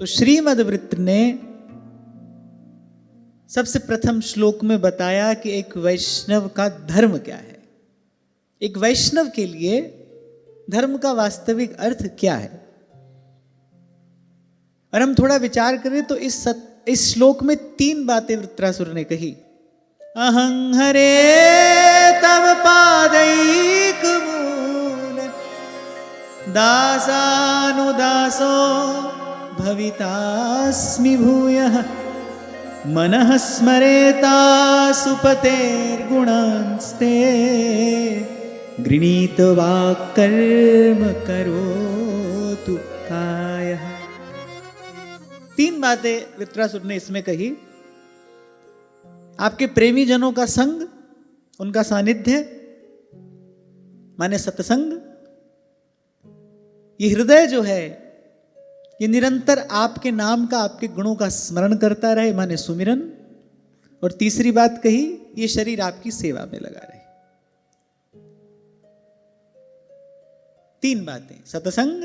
तो श्रीमद्वृत्त ने सबसे प्रथम श्लोक में बताया कि एक वैष्णव का धर्म क्या है, एक वैष्णव के लिए धर्म का वास्तविक अर्थ क्या है। और हम थोड़ा विचार करें तो इस श्लोक में 3 बातें वृत्रासुर ने कही। अहं हरे तव पादैक मूल दासानुदासो भवितास्मि भूयः मनः स्मरेता सुपतेर्गुणांस्ते गृणीत वाक्कर्म करोतु कायः। 3 बातें वृत्रासुर ने इसमें कही। आपके प्रेमी जनों का संग, उनका सानिध्य माने सत्संग। ये हृदय जो है ये निरंतर आपके नाम का, आपके गुणों का स्मरण करता रहे माने सुमिरन। और तीसरी बात कही, ये शरीर आपकी सेवा में लगा रहे। 3 बातें, सत्संग,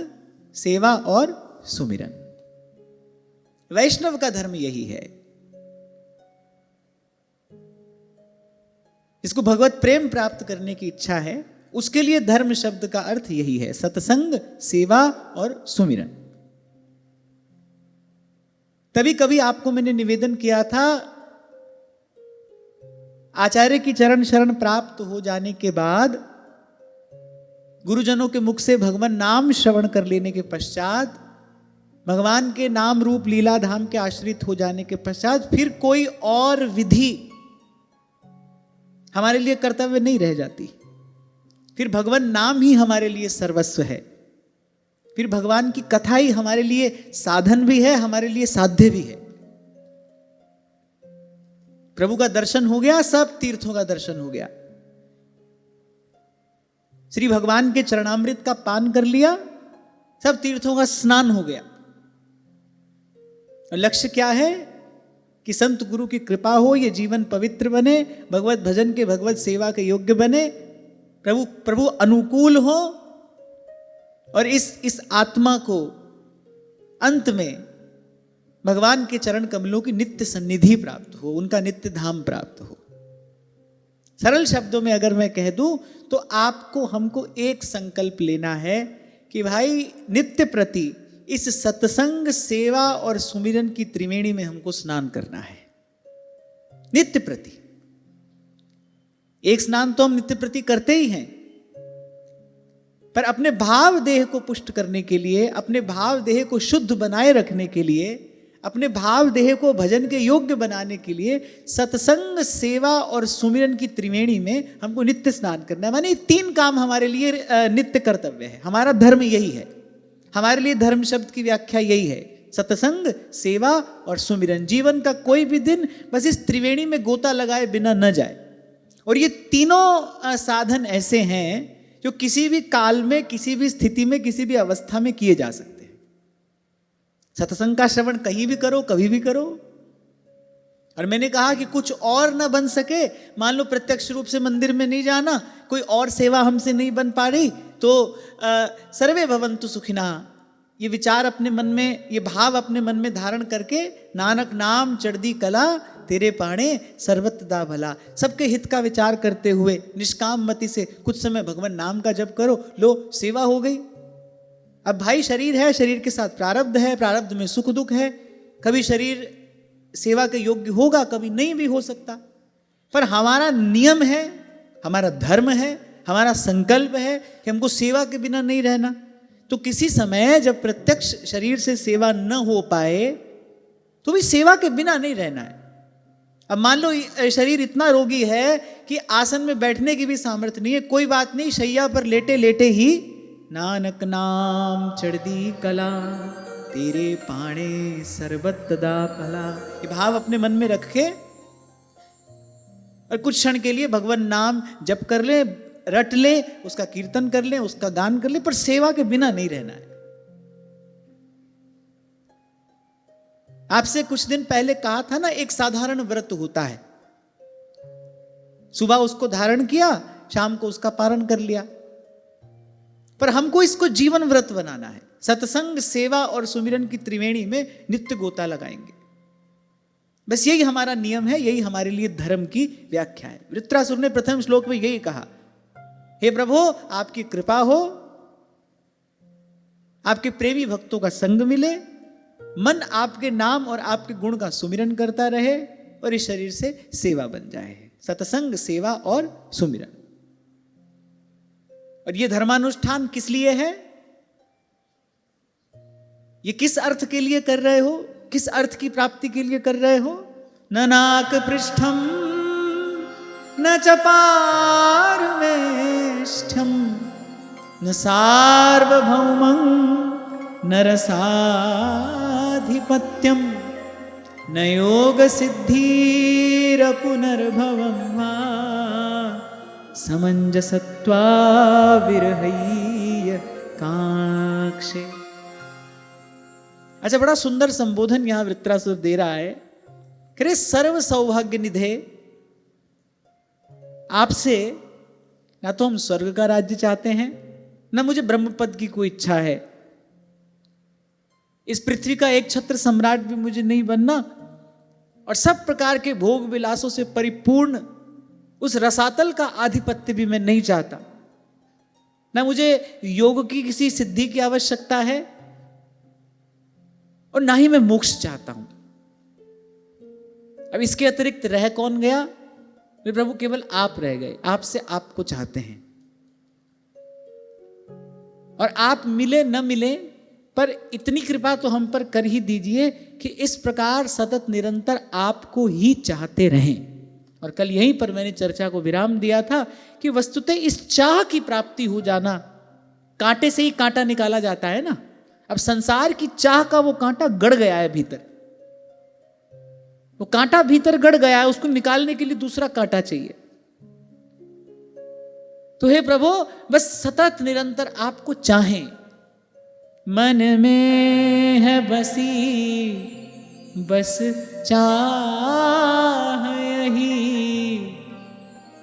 सेवा और सुमिरन। वैष्णव का धर्म यही है। इसको भगवत प्रेम प्राप्त करने की इच्छा है, उसके लिए धर्म शब्द का अर्थ यही है, सत्संग, सेवा और सुमिरन। तभी कभी आपको मैंने निवेदन किया था, आचार्य की चरण शरण प्राप्त हो जाने के बाद, गुरुजनों के मुख से भगवान नाम श्रवण कर लेने के पश्चात, भगवान के नाम रूप लीला धाम के आश्रित हो जाने के पश्चात फिर कोई और विधि हमारे लिए कर्तव्य नहीं रह जाती। फिर भगवान नाम ही हमारे लिए सर्वस्व है। फिर भगवान की कथा ही हमारे लिए साधन भी है, हमारे लिए साध्य भी है। प्रभु का दर्शन हो गया, सब तीर्थों का दर्शन हो गया। श्री भगवान के चरणामृत का पान कर लिया, सब तीर्थों का स्नान हो गया। और लक्ष्य क्या है कि संत गुरु की कृपा हो, ये जीवन पवित्र बने, भगवत भजन के, भगवत सेवा के योग्य बने, प्रभु अनुकूल हो और इस आत्मा को अंत में भगवान के चरण कमलों की नित्य सन्निधि प्राप्त हो, उनका नित्य धाम प्राप्त हो। सरल शब्दों में अगर मैं कह दूं तो आपको हमको एक संकल्प लेना है कि भाई नित्य प्रति इस सत्संग, सेवा और सुमिरन की त्रिवेणी में हमको स्नान करना है। नित्य प्रति एक स्नान तो हम नित्य प्रति करते ही हैं, पर अपने भाव देह को पुष्ट करने के लिए, अपने भाव देह को शुद्ध बनाए रखने के लिए, अपने भाव देह को भजन के योग्य बनाने के लिए सत्संग, सेवा और सुमिरन की त्रिवेणी में हमको नित्य स्नान करना है। माने 3 काम हमारे लिए नित्य कर्तव्य है। हमारा धर्म यही है। हमारे लिए धर्म शब्द की व्याख्या यही है, सत्संग, सेवा और सुमिरन। जीवन का कोई भी दिन बस इस त्रिवेणी में गोता लगाए बिना न जाए। और ये तीनों साधन ऐसे हैं जो किसी भी काल में, किसी भी स्थिति में, किसी भी अवस्था में किए जा सकते हैं। सत्संग का श्रवण कहीं भी करो, कभी भी करो। और मैंने कहा कि कुछ और ना बन सके, मान लो प्रत्यक्ष रूप से मंदिर में नहीं जाना, कोई और सेवा हमसे नहीं बन पा रही, तो सर्वे भवन्तु सुखिना, ये विचार अपने मन में, ये भाव अपने मन में धारण करके, नानक नाम चढ़दी कला तेरे पाणे सर्वतदा भला, सबके हित का विचार करते हुए निष्काम मति से कुछ समय भगवान नाम का जप करो, लो सेवा हो गई। अब भाई शरीर है, शरीर के साथ प्रारब्ध है, प्रारब्ध में सुख दुख है, कभी शरीर सेवा के योग्य होगा, कभी नहीं भी हो सकता। पर हमारा नियम है, हमारा धर्म है, हमारा संकल्प है कि हमको सेवा के बिना नहीं रहना। तो किसी समय जब प्रत्यक्ष शरीर से सेवा न हो पाए तो भी सेवा के बिना नहीं रहना है। अब मान लो शरीर इतना रोगी है कि आसन में बैठने की भी सामर्थ्य नहीं है, कोई बात नहीं, शैया पर लेटे लेटे ही नानक नाम चढ़दी कला तेरे पाणे सर्वतदा भला, ये भाव अपने मन में रखे और कुछ क्षण के लिए भगवान नाम जप कर ले, रट ले, उसका कीर्तन कर ले, उसका गान कर ले, पर सेवा के बिना नहीं रहना है। आपसे कुछ दिन पहले कहा था ना, एक साधारण व्रत होता है, सुबह उसको धारण किया, शाम को उसका पारण कर लिया। पर हमको इसको जीवन व्रत बनाना है। सत्संग, सेवा और सुमिरन की त्रिवेणी में नित्य गोता लगाएंगे। बस यही हमारा नियम है, यही हमारे लिए धर्म की व्याख्या है। वृत्रासुर ने प्रथम श्लोक में यही कहा, हे प्रभु आपकी कृपा हो, आपके प्रेमी भक्तों का संग मिले, मन आपके नाम और आपके गुण का सुमिरन करता रहे और इस शरीर से सेवा बन जाए। सत्संग, सेवा और सुमिरन। और ये धर्मानुष्ठान किस लिए है? ये किस अर्थ के लिए कर रहे हो? किस अर्थ की प्राप्ति के लिए कर रहे हो? न नाक पृष्ठम न च पारमेष्ठम न सार्वभौमं न रसाधिपत्यम न योग सिद्धिर पुनर्भवं वा समंजसत्वा विरहय्य काक्षे। अच्छा, बड़ा सुंदर संबोधन यहां वृत्रासुर दे रहा है। करे सर्व सौभाग्य निधे, आपसे ना तो हम स्वर्ग का राज्य चाहते हैं, ना मुझे ब्रह्मपद की कोई इच्छा है। इस पृथ्वी का एक छत्र सम्राट भी मुझे नहीं बनना, और सब प्रकार के भोग विलासों से परिपूर्ण उस रसातल का आधिपत्य भी मैं नहीं चाहता। ना मुझे योग की किसी सिद्धि की आवश्यकता है, और ना ही मैं मोक्ष चाहता हूं। अब इसके अतिरिक्त रह कौन गया? मेरे प्रभु केवल आप रह गए। आपसे आपको चाहते हैं, और आप मिले न मिले, पर इतनी कृपा तो हम पर कर ही दीजिए कि इस प्रकार सतत निरंतर आपको ही चाहते रहें। और कल यहीं पर मैंने चर्चा को विराम दिया था कि वस्तुतः इस चाह की प्राप्ति हो जाना, कांटे से ही कांटा निकाला जाता है ना। अब संसार की चाह का वो कांटा गड़ गया है भीतर, वो कांटा भीतर गड़ गया है, उसको निकालने के लिए दूसरा कांटा चाहिए। तो हे प्रभु बस सतत निरंतर आपको चाहें। मन में है बसी बस चाह यही,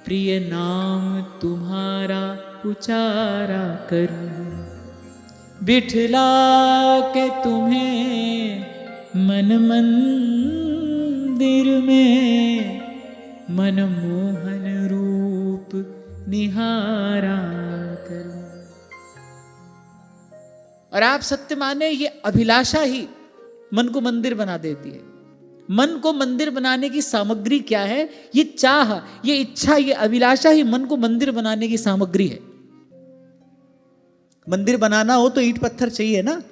प्रिय नाम तुम्हारा उचारा करूं, बिठला के तुम्हें मन मंदिर में, मनमोहन रूप निहारा करूं। और आप सत्य माने, ये अभिलाषा ही मन को मंदिर बना देती है। मन को मंदिर बनाने की सामग्री क्या है? ये चाह, ये इच्छा, ये अभिलाषा ही मन को मंदिर बनाने की सामग्री है। मंदिर बनाना हो तो ईंट पत्थर चाहिए ना।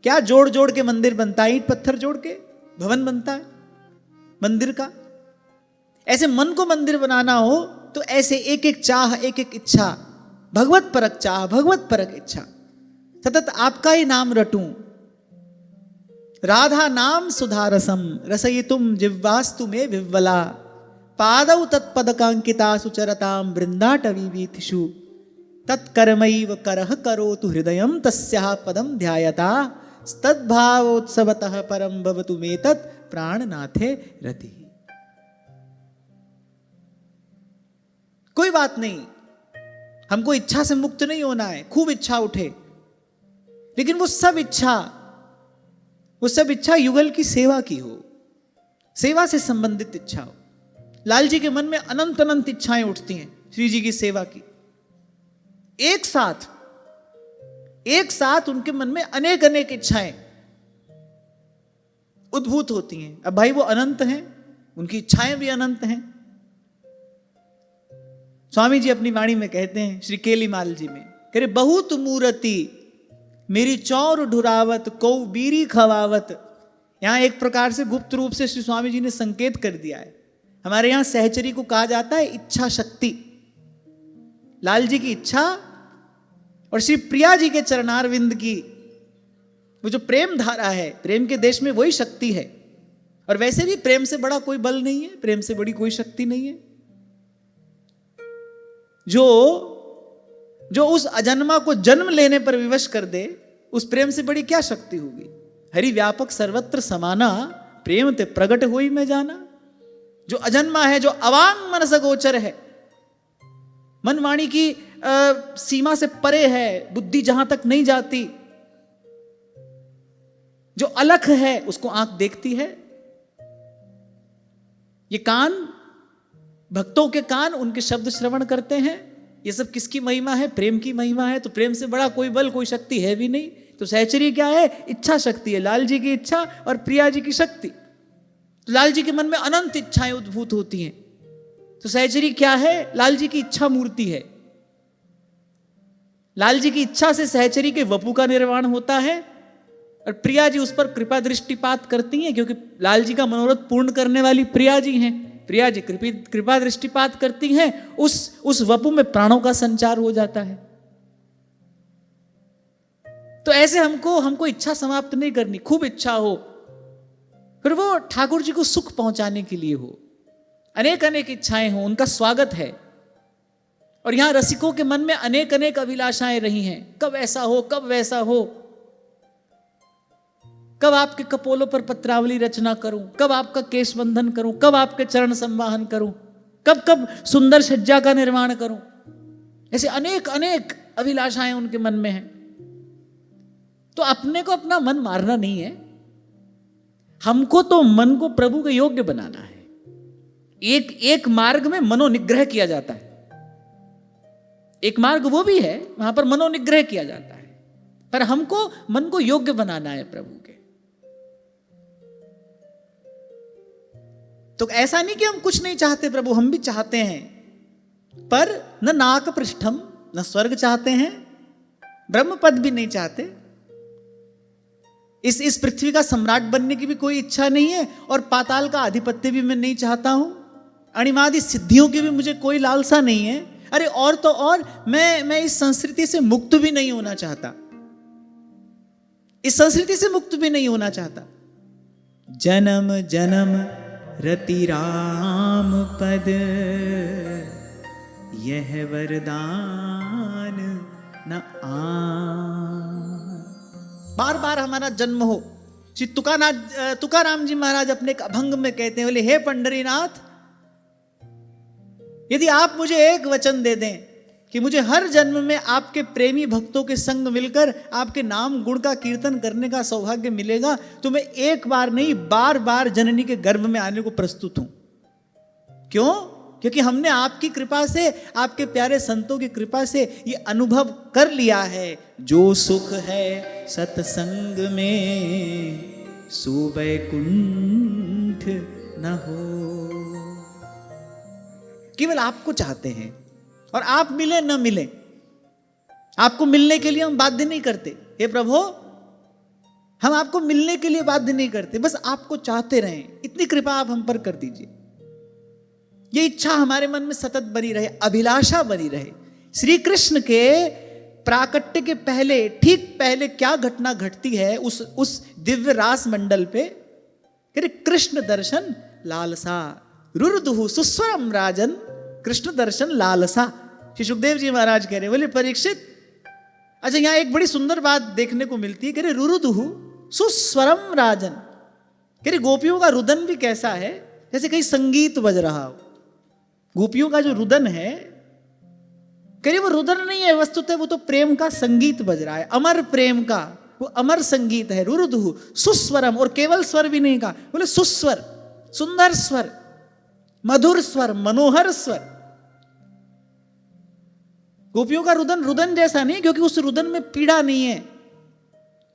क्या जोड़ जोड़ के मंदिर बनता है? ईंट पत्थर जोड़ के भवन बनता है मंदिर का। ऐसे मन को मंदिर बनाना हो तो ऐसे एक एक चाह, एक एक इच्छा, भगवत परक चाह, भगवत परक इच्छा, सतत आपका ही नाम रटूं। राधा नाम सुधारसम रसयितुम जिह्वास्तु में विह्वला, पादौ तत्पदकांकिता सुचरताम वृंदाटवीवीथिषु, तत्कर्मैव करः करोतु हृदयं तस्याः पदं ध्यायता, तद्भावोत्सवतः परं भवतु मेतत् प्राणनाथे रति। कोई बात नहीं, हमको इच्छा से मुक्त नहीं होना है। खूब इच्छा उठे, लेकिन वो सब इच्छा युगल की सेवा की हो, सेवा से संबंधित इच्छा हो। लाल जी के मन में अनंत अनंत इच्छाएं उठती हैं श्री जी की सेवा की। एक साथ उनके मन में अनेक अनेक इच्छाएं उद्भूत होती हैं। अब भाई वो अनंत हैं, उनकी इच्छाएं भी अनंत हैं। स्वामी जी अपनी वाणी में कहते हैं, श्री केलीमाल जी में, कह रहे बहुत मूर्ति मेरी चौर ढुरावत को बीरी खवावत। यहां एक प्रकार से गुप्त रूप से श्री स्वामी जी ने संकेत कर दिया है। हमारे यहां सहचरी को कहा जाता है इच्छा शक्ति। लाल जी की इच्छा और श्री प्रिया जी के चरणारविंद की वो जो प्रेम धारा है, प्रेम के देश में वही शक्ति है। और वैसे भी प्रेम से बड़ा कोई बल नहीं है, प्रेम से बड़ी कोई शक्ति नहीं है। जो उस अजन्मा को जन्म लेने पर विवश कर दे, उस प्रेम से बड़ी क्या शक्ति होगी। हरि व्यापक सर्वत्र समाना, प्रेम ते प्रगट होई में जाना। जो अजन्मा है, जो अवांग मनस गोचर है, मन वाणी की सीमा से परे है, बुद्धि जहां तक नहीं जाती, जो अलख है उसको आंख देखती है। ये कान, भक्तों के कान उनके शब्द श्रवण करते हैं। ये सब किसकी महिमा है? प्रेम की महिमा है। तो प्रेम से बड़ा कोई बल, कोई शक्ति है भी नहीं। तो सहचरी क्या है? इच्छा शक्ति है। लाल जी की इच्छा और प्रिया जी की शक्ति। तो लाल जी के मन में अनंत इच्छाएं उद्भूत होती हैं। तो सहचरी क्या है? लाल जी की इच्छा मूर्ति है। लाल जी की इच्छा से सहचरी के वपु का निर्माण होता है और प्रिया जी उस पर कृपा दृष्टिपात करती हैं, क्योंकि लाल जी का मनोरथ पूर्ण करने वाली प्रिया जी हैं। प्रिया जी कृपा दृष्टिपात करती हैं, उस वपु में प्राणों का संचार हो जाता है। तो ऐसे हमको इच्छा समाप्त नहीं करनी। खूब इच्छा हो, फिर वो ठाकुर जी को सुख पहुंचाने के लिए हो। अनेक अनेक इच्छाएं हो, उनका स्वागत है। और यहां रसिकों के मन में अनेक अनेक अभिलाषाएं रही हैं। कब ऐसा हो, कब वैसा हो, कब आपके कपोलों पर पत्रावली रचना करूं, कब आपका केश बंधन करूं, कब आपके चरण संवाहन करूं, कब कब सुंदर सज्जा का निर्माण करूं। ऐसे अनेक अनेक अभिलाषाएं उनके मन में हैं। तो अपने को अपना मन मारना नहीं है। हमको तो मन को प्रभु के योग्य बनाना है। एक मार्ग में मनोनिग्रह किया जाता है। एक मार्ग वो भी है, वहां पर मनोनिग्रह किया जाता है, पर हमको मन को योग्य बनाना है प्रभु के। तो ऐसा नहीं कि हम कुछ नहीं चाहते प्रभु, हम भी चाहते हैं, पर न नाक पृष्ठम, न स्वर्ग चाहते हैं, ब्रह्म पद भी नहीं चाहते। इस पृथ्वी का सम्राट बनने की भी कोई इच्छा नहीं है, और पाताल का आधिपत्य भी मैं नहीं चाहता हूं। अणिमादि सिद्धियों की भी मुझे कोई लालसा नहीं है। अरे और तो और मैं इस संस्कृति से मुक्त भी नहीं होना चाहता। इस संस्कृति से मुक्त भी नहीं होना चाहता। जन्म जन्म रति राम पद, यह वरदान न आन। बार बार हमारा जन्म हो। श्री तुकाराम जी महाराज अपने एक अभंग में कहते हैं, बोले हे पंढरीनाथ, यदि आप मुझे एक वचन दे दें कि मुझे हर जन्म में आपके प्रेमी भक्तों के संग मिलकर आपके नाम गुण का कीर्तन करने का सौभाग्य मिलेगा, तो मैं एक बार नहीं बार बार जननी के गर्भ में आने को प्रस्तुत हूं। क्यों? क्योंकि हमने आपकी कृपा से, आपके प्यारे संतों की कृपा से ये अनुभव कर लिया है, जो सुख है सत्संग में सो वैकुंठ न हो। केवल आपको चाहते हैं, और आप मिले न मिले, आपको मिलने के लिए हम बाध्य नहीं करते। हे प्रभु, हम आपको मिलने के लिए बाध्य नहीं करते, बस आपको चाहते रहें। इतनी कृपा आप हम पर कर दीजिए। ये इच्छा हमारे मन में सतत बनी रहे, अभिलाषा बनी रहे। श्री कृष्ण के प्राकट्य के पहले, ठीक पहले क्या घटना घटती है उस दिव्य रास मंडल पे? कृष्ण दर्शन लालसा रुरुदुहु सुस्वरम राजन। कृष्ण दर्शन लालसा। श्री सुखदेव जी महाराज कह रहे, बोले परीक्षित, अच्छा यहां एक बड़ी सुंदर बात देखने को मिलती है। कह रहे रुरुदुहु सुस्वरम राजन। कह रहे गोपियों का रुदन भी कैसा है, जैसे कहीं संगीत बज रहा हो। गोपियों का जो रुदन है, कह रहे वो रुदन नहीं है, वस्तुतः वो तो प्रेम का संगीत बज रहा है, अमर प्रेम का वो अमर संगीत है। रुरुदुहु सुस्वरम, और केवल स्वर भी नहीं कहा, बोले सुस्वर, सुंदर स्वर, मधुर स्वर, मनोहर स्वर। गोपियों का रुदन रुदन जैसा नहीं, क्योंकि उस रुदन में पीड़ा नहीं है,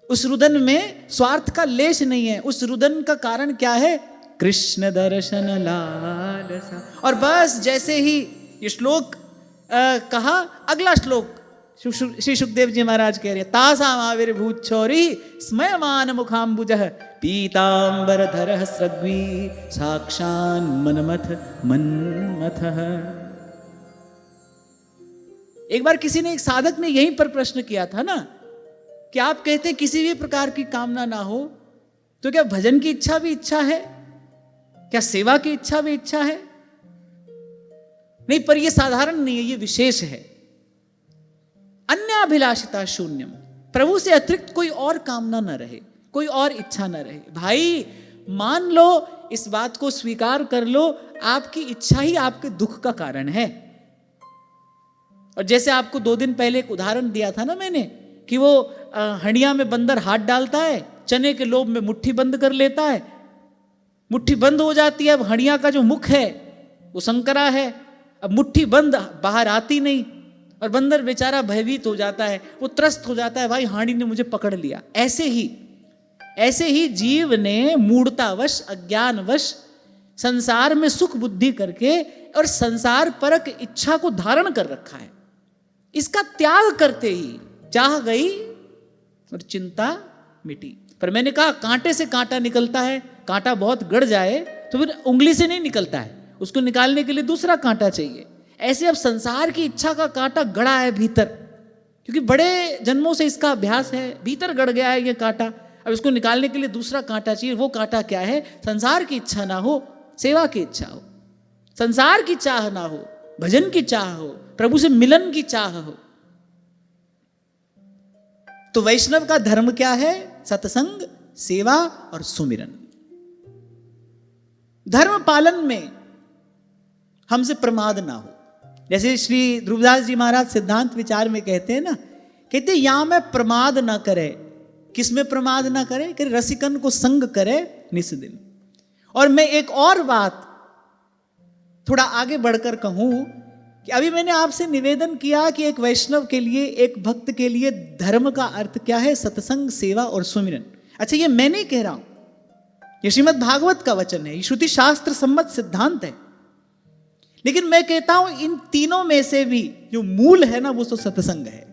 उस रुदन में स्वार्थ का लेश नहीं है। उस रुदन का कारण क्या है? कृष्ण दर्शन लालसा। और बस जैसे ही ये श्लोक कहा, अगला श्लोक श्री सुखदेव जी महाराज कह रहे हैं, तासाम आविर्भूत छौरी स्मयमान मुखाम्बुजः पीतांबरधरः सृग्वी साक्षान् मन्मथः। एक बार किसी ने, एक साधक ने यहीं पर प्रश्न किया था ना, कि आप कहते हैं किसी भी प्रकार की कामना ना हो, तो क्या भजन की इच्छा भी इच्छा है? क्या सेवा की इच्छा भी इच्छा है? नहीं, पर यह साधारण नहीं है, यह विशेष है। अन्य अभिलाषिता शून्यम, प्रभु से अतिरिक्त कोई और कामना न रहे, कोई और इच्छा न रहे। भाई मान लो, इस बात को स्वीकार कर लो, आपकी इच्छा ही आपके दुख का कारण है। और जैसे आपको 2 दिन पहले एक उदाहरण दिया था ना मैंने, कि वो हंडिया में बंदर हाथ डालता है चने के लोभ में मुट्ठी बंद कर लेता है, मुट्ठी बंद हो जाती है। अब हड़िया का जो मुख है वो संकरा है, अब मुट्ठी बंद बाहर आती नहीं, और बंदर बेचारा भयभीत हो जाता है, वो त्रस्त हो जाता है, भाई हाड़ी ने मुझे पकड़ लिया। ऐसे ही जीव ने मूढ़तावश, अज्ञानवश संसार में सुख बुद्धि करके और संसार परक इच्छा को धारण कर रखा है। इसका त्याग करते ही चाह गई और चिंता मिटी। पर मैंने कहा कांटे से कांटा निकलता है, कांटा बहुत गड़ जाए तो फिर उंगली से नहीं निकलता है, उसको निकालने के लिए दूसरा कांटा चाहिए। ऐसे अब संसार की इच्छा का कांटा गड़ा है भीतर, क्योंकि बड़े जन्मों से इसका अभ्यास है, भीतर गड़ गया है ये कांटा। अब इसको निकालने के लिए दूसरा कांटा चाहिए। वो कांटा क्या है? संसार की इच्छा ना हो, सेवा की इच्छा हो, संसार की चाह ना हो, भजन की चाह हो, प्रभु से मिलन की चाह हो। तो वैष्णव का धर्म क्या है? सत्संग, सेवा और सुमिरन। धर्म पालन में हमसे प्रमाद ना हो। जैसे श्री ध्रुवदास जी महाराज सिद्धांत विचार में कहते हैं ना, कहते यहां में प्रमाद ना करे। किसमें प्रमाद ना करे? कि रसिकन को संग करे निस्दिन। और मैं एक और बात थोड़ा आगे बढ़कर कहूं कि अभी मैंने आपसे निवेदन किया कि एक वैष्णव के लिए, एक भक्त के लिए धर्म का अर्थ क्या है? सत्संग, सेवा और सुमिरन। अच्छा, ये मैं नहीं कह रहा हूं, ये श्रीमद् भागवत का वचन है, ये श्रुति शास्त्र सम्मत सिद्धांत है। लेकिन मैं कहता हूं इन तीनों में से भी जो मूल है ना, वो तो सत्संग है।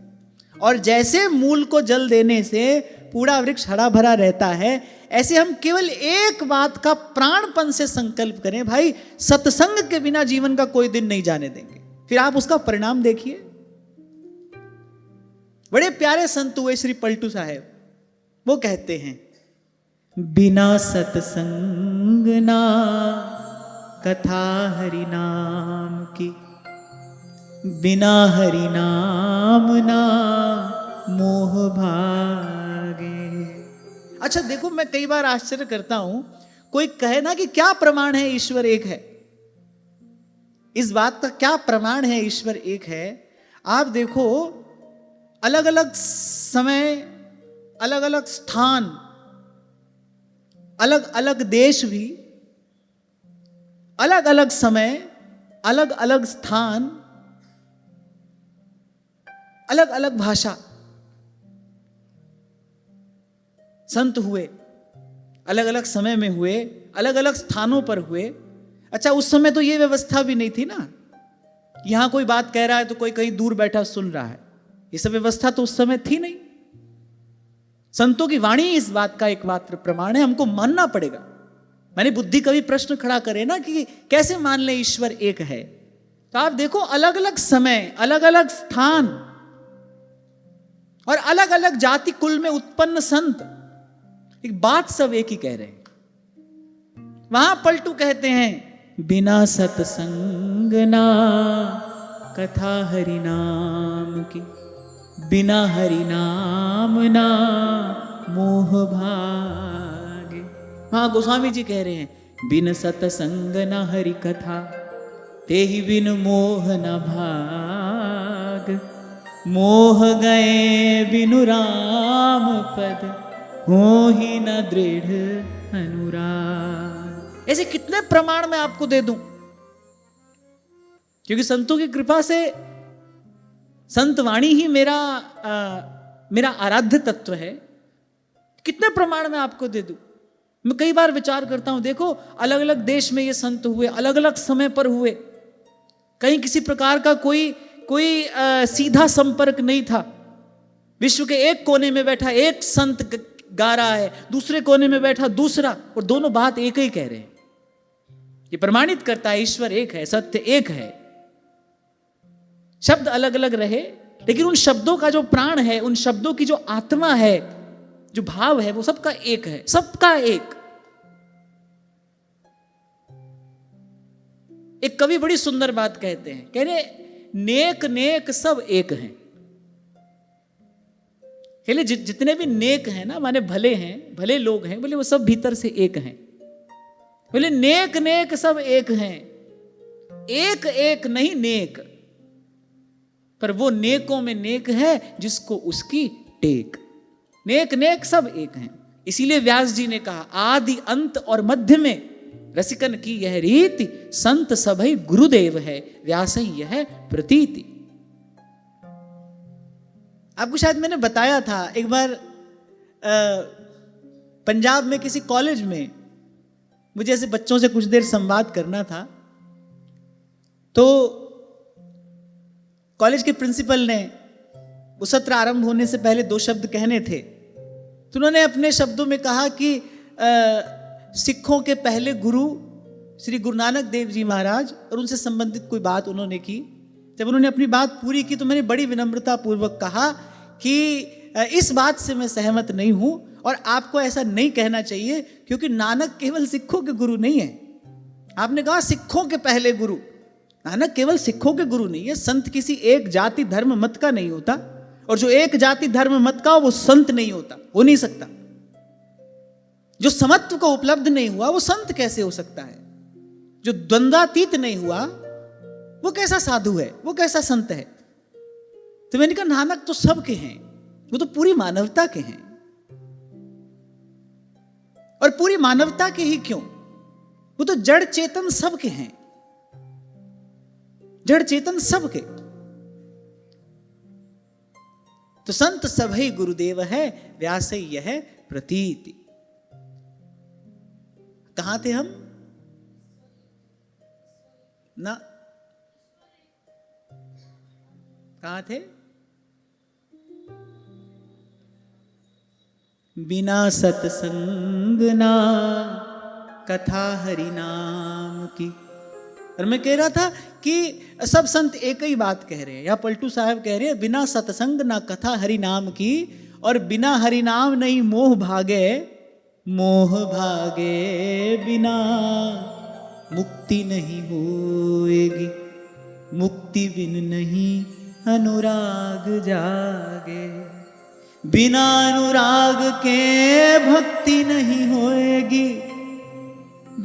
और जैसे मूल को जल देने से पूरा वृक्ष हरा भरा रहता है, ऐसे हम केवल एक बात का प्राणपन से संकल्प करें, भाई सत्संग के बिना जीवन का कोई दिन नहीं जाने देंगे। फिर आप उसका परिणाम देखिए। बड़े प्यारे संत हुए श्री पलटू साहब, वो कहते हैं बिना सत्संग ना कथा हरि नाम की, बिना हरि नाम ना मोह भागे। अच्छा देखो, मैं कई बार आश्चर्य करता हूं, कोई कहे ना कि क्या प्रमाण है ईश्वर एक है, इस बात का क्या प्रमाण है ईश्वर एक है। आप देखो, अलग अलग समय, अलग अलग स्थान, अलग अलग देश भी, अलग अलग समय, अलग अलग स्थान, अलग अलग भाषा, संत हुए, अलग अलग समय में हुए, अलग अलग स्थानों पर हुए। अच्छा, उस समय तो ये व्यवस्था भी नहीं थी ना, यहां कोई बात कह रहा है तो कोई कहीं दूर बैठा सुन रहा है, ये सब व्यवस्था तो उस समय थी नहीं। संतों की वाणी इस बात का एकमात्र प्रमाण है, हमको मानना पड़ेगा। मैंने बुद्धि कभी प्रश्न खड़ा करे ना कि कैसे मान ले ईश्वर एक है, तो आप देखो अलग अलग समय, अलग अलग स्थान और अलग अलग जाति कुल में उत्पन्न संत एक बात सब एक ही कह रहे हैं। वहां पलटू कहते हैं बिना सत्संग ना कथा हरि नाम की, बिना हरि नाम ना मोह भागे। वहां गोस्वामी जी कह रहे हैं बिन सत्संग न हरि कथा, ते ही बिन मोह न भाग, मोह गए बिनु राम पद, हो ही न दृढ़ अनुराग। ऐसे कितने प्रमाण मैं आपको दे दूं, क्योंकि संतों की कृपा से संत वाणी ही मेरा आराध्य तत्व है। कितने प्रमाण मैं आपको दे दूं। मैं कई बार विचार करता हूं, देखो अलग अलग देश में ये संत हुए, अलग अलग समय पर हुए, कहीं किसी प्रकार का कोई सीधा संपर्क नहीं था। विश्व के एक कोने में बैठा एक संत गा रहा है, दूसरे कोने में बैठा दूसरा, और दोनों बात एक ही कह रहे हैं। ये प्रमाणित करता है ईश्वर एक है, सत्य एक है। शब्द अलग अलग रहे, लेकिन उन शब्दों का जो प्राण है, उन शब्दों की जो आत्मा है, जो भाव है, वो सबका एक है, सबका एक। एक कवि बड़ी सुंदर बात कहते हैं, कह रहे नेक नेक सब एक हैं। कहले जितने भी नेक हैं ना, माने भले हैं, भले लोग हैं, बोले वो सब भीतर से एक हैं। बोले नेक नेक सब एक हैं, एक एक नहीं नेक, पर वो नेकों में नेक है जिसको उसकी टेक। नेक नेक सब एक हैं, इसीलिए व्यास जी ने कहा आदि अंत और मध्य में रसिकन की यह रीति, संत सभई गुरुदेव है, व्यास यह प्रतीति। आपको शायद मैंने बताया था एक बार पंजाब में किसी कॉलेज में मुझे ऐसे बच्चों से कुछ देर संवाद करना था, तो कॉलेज के प्रिंसिपल ने वो सत्र आरंभ होने से पहले 2 शब्द कहने थे, तो उन्होंने अपने शब्दों में कहा कि सिखों के पहले गुरु श्री गुरु नानक देव जी महाराज, और उनसे संबंधित कोई बात उन्होंने की। जब उन्होंने अपनी बात पूरी की तो मैंने बड़ी विनम्रता पूर्वक कहा कि इस बात से मैं सहमत नहीं हूं और आपको ऐसा नहीं कहना चाहिए, क्योंकि नानक केवल सिखों के गुरु नहीं है। आपने कहा सिखों के पहले गुरु, नानक केवल सिखों के गुरु नहीं है। संत किसी एक जाति धर्म मत का नहीं होता, और जो एक जाति धर्म मत का हो वो संत नहीं होता, हो नहीं सकता। जो समत्व को उपलब्ध नहीं हुआ वो संत कैसे हो सकता है? जो द्वंद्वातीत नहीं हुआ वो कैसा साधु है, वो कैसा संत है? तो मैंने कहा नानक तो सबके हैं, वो तो पूरी मानवता के हैं। और पूरी मानवता के ही क्यों, वो तो जड़ चेतन सबके हैं, जड़ चेतन सबके। तो संत सभई गुरुदेव है, व्यास यह प्रतीति। कहां थे हम ना, कहां थे? बिना सत्संग ना कथा हरि नाम की। और मैं कह रहा था कि सब संत एक ही बात कह रहे हैं, या पलटू साहब कह रहे हैं बिना सत्संग ना कथा हरि नाम की, और बिना हरि नाम नहीं मोह भागे, मोह भागे बिना मुक्ति नहीं होएगी, मुक्ति बिन नहीं अनुराग जागे, बिना अनुराग के भक्ति नहीं होएगी,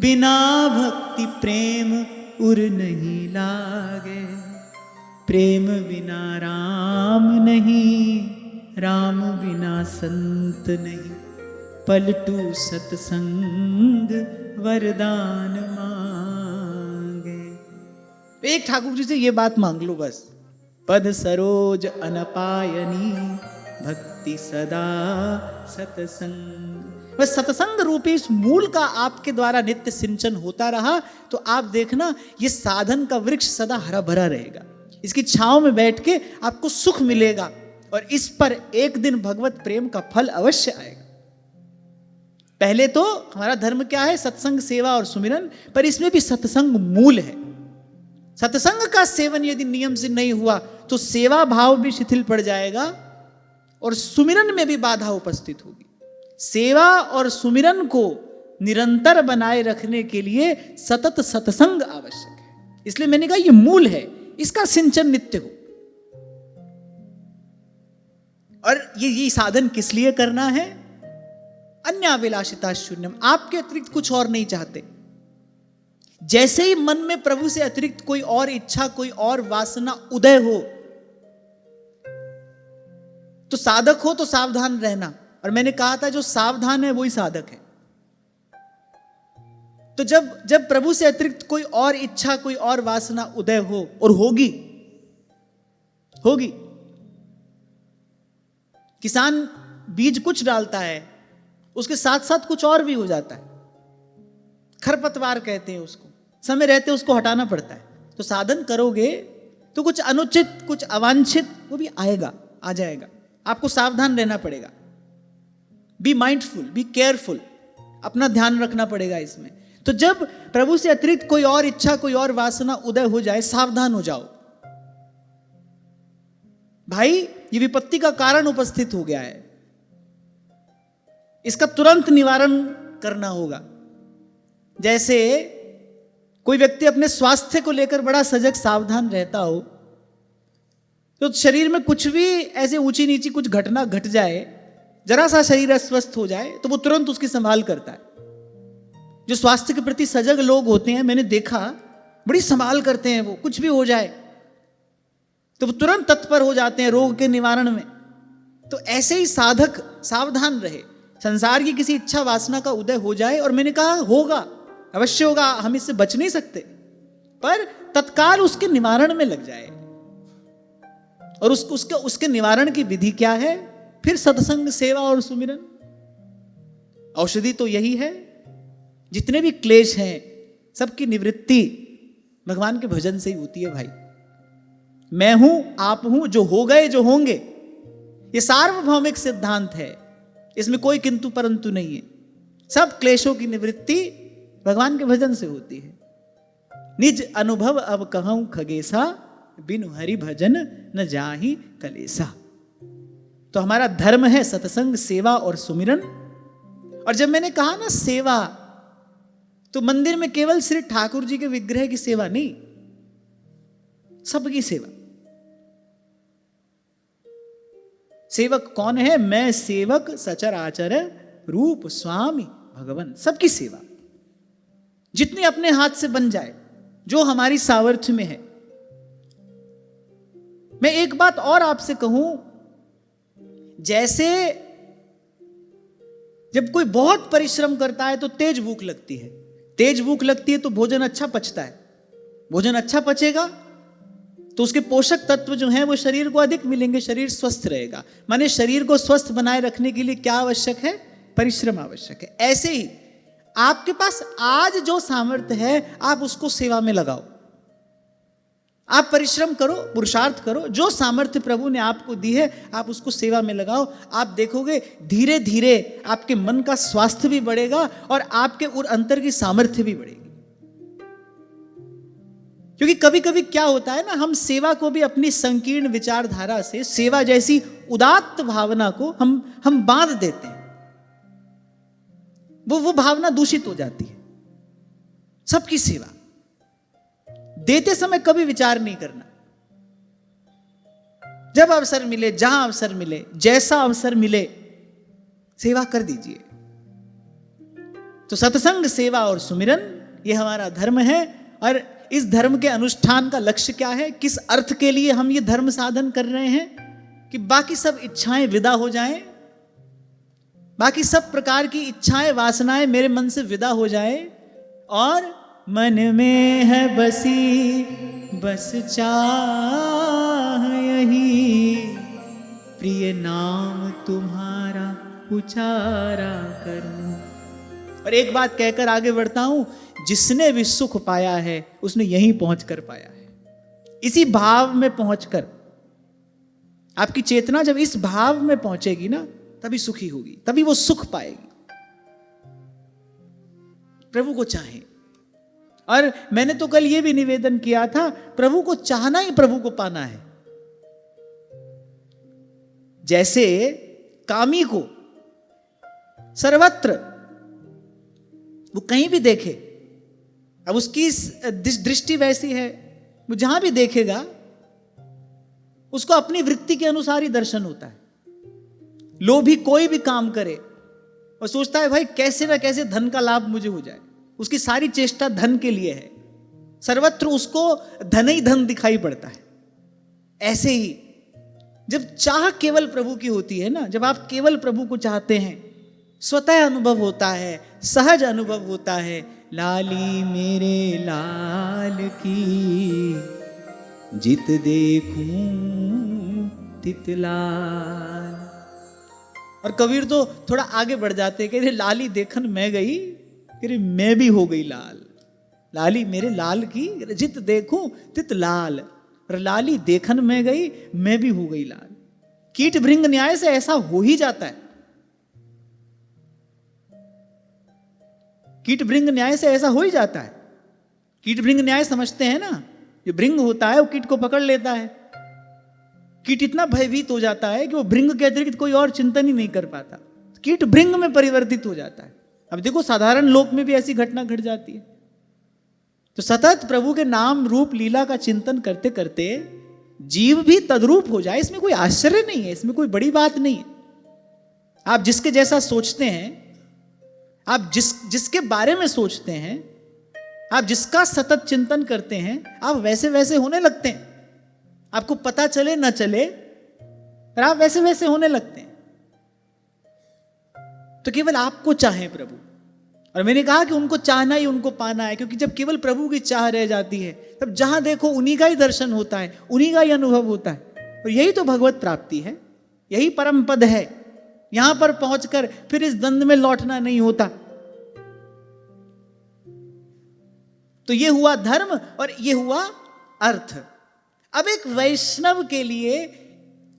बिना भक्ति प्रेम उर नहीं लागे, प्रेम बिना राम नहीं, राम बिना संत नहीं, पलटू सत्संग वरदान मांगे। एक ठाकुर जी से ये बात मांग लो बस, पद सरोज अनपायनी भक्ति सदा सत्संग। बस सत्संग रूपी इस मूल का आपके द्वारा नित्य सिंचन होता रहा तो आप देखना ये साधन का वृक्ष सदा हरा भरा रहेगा, इसकी छांव में बैठ के आपको सुख मिलेगा, और इस पर एक दिन भगवत प्रेम का फल अवश्य आएगा। पहले तो हमारा धर्म क्या है, सत्संग सेवा और सुमिरन, पर इसमें भी सत्संग मूल है। सत्संग का सेवन यदि नियम से नहीं हुआ तो सेवा भाव भी शिथिल पड़ जाएगा और सुमिरन में भी बाधा उपस्थित होगी। सेवा और सुमिरन को निरंतर बनाए रखने के लिए सतत सत्संग आवश्यक है। इसलिए मैंने कहा यह मूल है, इसका सिंचन नित्य हो। और ये साधन किस लिए करना है? अन्याभिलाषिता शून्यम, आपके अतिरिक्त कुछ और नहीं चाहते। जैसे ही मन में प्रभु से अतिरिक्त कोई और इच्छा, कोई और वासना उदय हो तो साधक हो तो सावधान रहना। और मैंने कहा था जो सावधान है वही साधक है। तो जब प्रभु से अतिरिक्त कोई और इच्छा, कोई और वासना उदय हो, और होगी, किसान बीज कुछ डालता है, उसके साथ साथ कुछ और भी हो जाता है, खरपतवार कहते हैं उसको, समय रहते उसको हटाना पड़ता है। तो साधन करोगे तो कुछ अनुचित, कुछ अवांछित वो भी आएगा, आ जाएगा। आपको सावधान रहना पड़ेगा। बी माइंडफुल, बी केयरफुल, अपना ध्यान रखना पड़ेगा इसमें। तो जब प्रभु से अतिरिक्त कोई और इच्छा, कोई और वासना उदय हो जाए, सावधान हो जाओ। भाई ये विपत्ति का कारण उपस्थित हो गया है, इसका तुरंत निवारण करना होगा। जैसे कोई व्यक्ति अपने स्वास्थ्य को लेकर बड़ा सजग सावधान रहता हो, तो शरीर में कुछ भी ऐसे ऊंची नीची कुछ घटना घट जाए, जरा सा शरीर अस्वस्थ हो जाए, तो वो तुरंत उसकी संभाल करता है। जो स्वास्थ्य के प्रति सजग लोग होते हैं, मैंने देखा, बड़ी संभाल करते हैं। वो कुछ भी हो जाए तो वो तुरंत तत्पर हो जाते हैं रोग के निवारण में। तो ऐसे ही साधक सावधान रहे। संसार की किसी इच्छा वासना का उदय हो जाए, और मैंने कहा होगा, अवश्य होगा, हम इससे बच नहीं सकते, पर तत्काल उसके निवारण में लग जाए। और उसके निवारण की विधि क्या है? फिर सत्संग, सेवा और सुमिरन। औषधि तो यही है। जितने भी क्लेश हैं सबकी निवृत्ति भगवान के भजन से ही होती है भाई। मैं हूं, आप हूं, जो हो गए, जो होंगे, ये सार्वभौमिक सिद्धांत है, इसमें कोई किंतु परंतु नहीं है। सब क्लेशों की निवृत्ति भगवान के भजन से होती है। निज अनुभव अब कहूं खगेसा, बिनु हरि भजन न जाहि कलेसा। तो हमारा धर्म है सत्संग, सेवा और सुमिरन। और जब मैंने कहा ना सेवा, तो मंदिर में केवल श्री ठाकुर जी के विग्रह की सेवा नहीं, सबकी सेवा। सेवक कौन है? मैं सेवक सचराचर रूप स्वामी भगवान। सबकी सेवा, जितनी अपने हाथ से बन जाए, जो हमारी सामर्थ्य में है। मैं एक बात और आपसे कहूं, जैसे जब कोई बहुत परिश्रम करता है तो तेज भूख लगती है। तेज भूख लगती है तो भोजन अच्छा पचता है। भोजन अच्छा पचेगा तो उसके पोषक तत्व जो हैं वो शरीर को अधिक मिलेंगे, शरीर स्वस्थ रहेगा। माने शरीर को स्वस्थ बनाए रखने के लिए क्या आवश्यक है? परिश्रम आवश्यक है। ऐसे ही आपके पास आज जो सामर्थ्य है आप उसको सेवा में लगाओ। आप परिश्रम करो, पुरुषार्थ करो, जो सामर्थ्य प्रभु ने आपको दी है आप उसको सेवा में लगाओ। आप देखोगे धीरे धीरे आपके मन का स्वास्थ्य भी बढ़ेगा और आपके अंतर की सामर्थ्य भी बढ़ेगी। क्योंकि कभी कभी क्या होता है ना, हम सेवा को भी अपनी संकीर्ण विचारधारा से, सेवा जैसी उदात्त भावना को हम बांध देते हैं। वो भावना दूषित हो जाती है। सबकी सेवा देते समय कभी विचार नहीं करना। जब अवसर मिले, जहां अवसर मिले, जैसा अवसर मिले, सेवा कर दीजिए। तो सत्संग, सेवा और सुमिरन ये हमारा धर्म है। और इस धर्म के अनुष्ठान का लक्ष्य क्या है? किस अर्थ के लिए हम ये धर्म साधन कर रहे हैं? कि बाकी सब इच्छाएं विदा हो जाएं, बाकी सब प्रकार की इच्छाएं, वासनाएं मेरे मन से विदा हो जाए, और मन में है बसी बस चाह यही, प्रिय नाम तुम्हारा उचारा करूं। और एक बात कहकर आगे बढ़ता हूं, जिसने भी सुख पाया है उसने यहीं पहुंचकर पाया है। इसी भाव में पहुंचकर, आपकी चेतना जब इस भाव में पहुंचेगी ना, तभी सुखी होगी, तभी वो सुख पाएगी। प्रभु को चाहें। और मैंने तो कल ये भी निवेदन किया था, प्रभु को चाहना ही प्रभु को पाना है। जैसे कामी को सर्वत्र, वो कहीं भी देखे, अब उसकी दृष्टि वैसी है, वो जहां भी देखेगा उसको अपनी वृत्ति के अनुसार ही दर्शन होता है। लोभी कोई भी काम करे और सोचता है भाई कैसे ना कैसे धन का लाभ मुझे हो जाए, उसकी सारी चेष्टा धन के लिए है, सर्वत्र उसको धन ही धन दिखाई पड़ता है। ऐसे ही जब चाह केवल प्रभु की होती है ना, जब आप केवल प्रभु को चाहते हैं, स्वतः अनुभव होता है, सहज अनुभव होता है, लाली मेरे लाल की जित देखूं तित लाल। और कबीर तो थोड़ा आगे बढ़ जाते, कह रहे लाली देखन मैं गई, कह रहे मैं भी हो गई लाल। लाली मेरे लाल की जित देखूं तित लाल, और लाली देखन मैं गई, मैं भी हो गई लाल। कीट भृंग न्याय से ऐसा हो ही जाता है। कीट भृंग न्याय से ऐसा हो ही जाता है। कीट भृंग न्याय समझते हैं ना, जो भृंग होता है वो कीट को पकड़ लेता है। कीट इतना भयभीत हो जाता है कि वो भृंग के अतिरिक्त कोई और चिंतन ही नहीं कर पाता, कीट भृंग में परिवर्तित हो जाता है। अब देखो साधारण लोक में भी ऐसी घटना घट जाती है। तो सतत प्रभु के नाम रूप लीला का चिंतन करते करते जीव भी तद्रूप हो जाए, इसमें कोई आश्चर्य नहीं है, इसमें कोई बड़ी बात नहीं है। आप जिसके जैसा सोचते हैं, आप जिसके बारे में सोचते हैं, आप जिसका सतत चिंतन करते हैं, आप वैसे वैसे होने लगते हैं। आपको पता चले न चले, पर आप वैसे वैसे होने लगते हैं। तो केवल आपको चाहें प्रभु। और मैंने कहा कि उनको चाहना ही उनको पाना है, क्योंकि जब केवल प्रभु की चाह रह जाती है तब जहां देखो उन्हीं का ही दर्शन होता है, उन्हीं का ही अनुभव होता है। और यही तो भगवत प्राप्ति है, यही परम पद है। यहां पर पहुंचकर फिर इस द्वंद में लौटना नहीं होता। तो ये हुआ धर्म और ये हुआ अर्थ। अब एक वैष्णव के लिए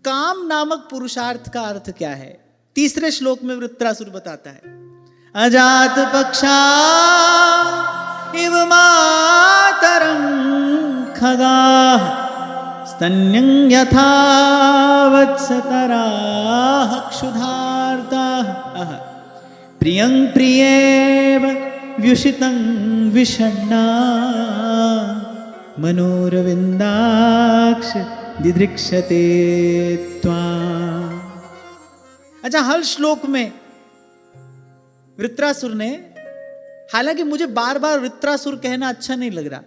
काम नामक पुरुषार्थ का अर्थ क्या है? तीसरे श्लोक में वृत्रासुर बताता है, अजात पक्षा इव मातरं खगाः स्तन्यं यथा वत्सतराः क्षुधार्ताः प्रियं प्रियेव व्युषितं विषण्णा मनोरविन्दाक्ष दिदृक्षते त्वाम्। अच्छा, हर श्लोक में वृत्रासुर ने, हालांकि मुझे बार बार वृत्रासुर कहना अच्छा नहीं लग रहा,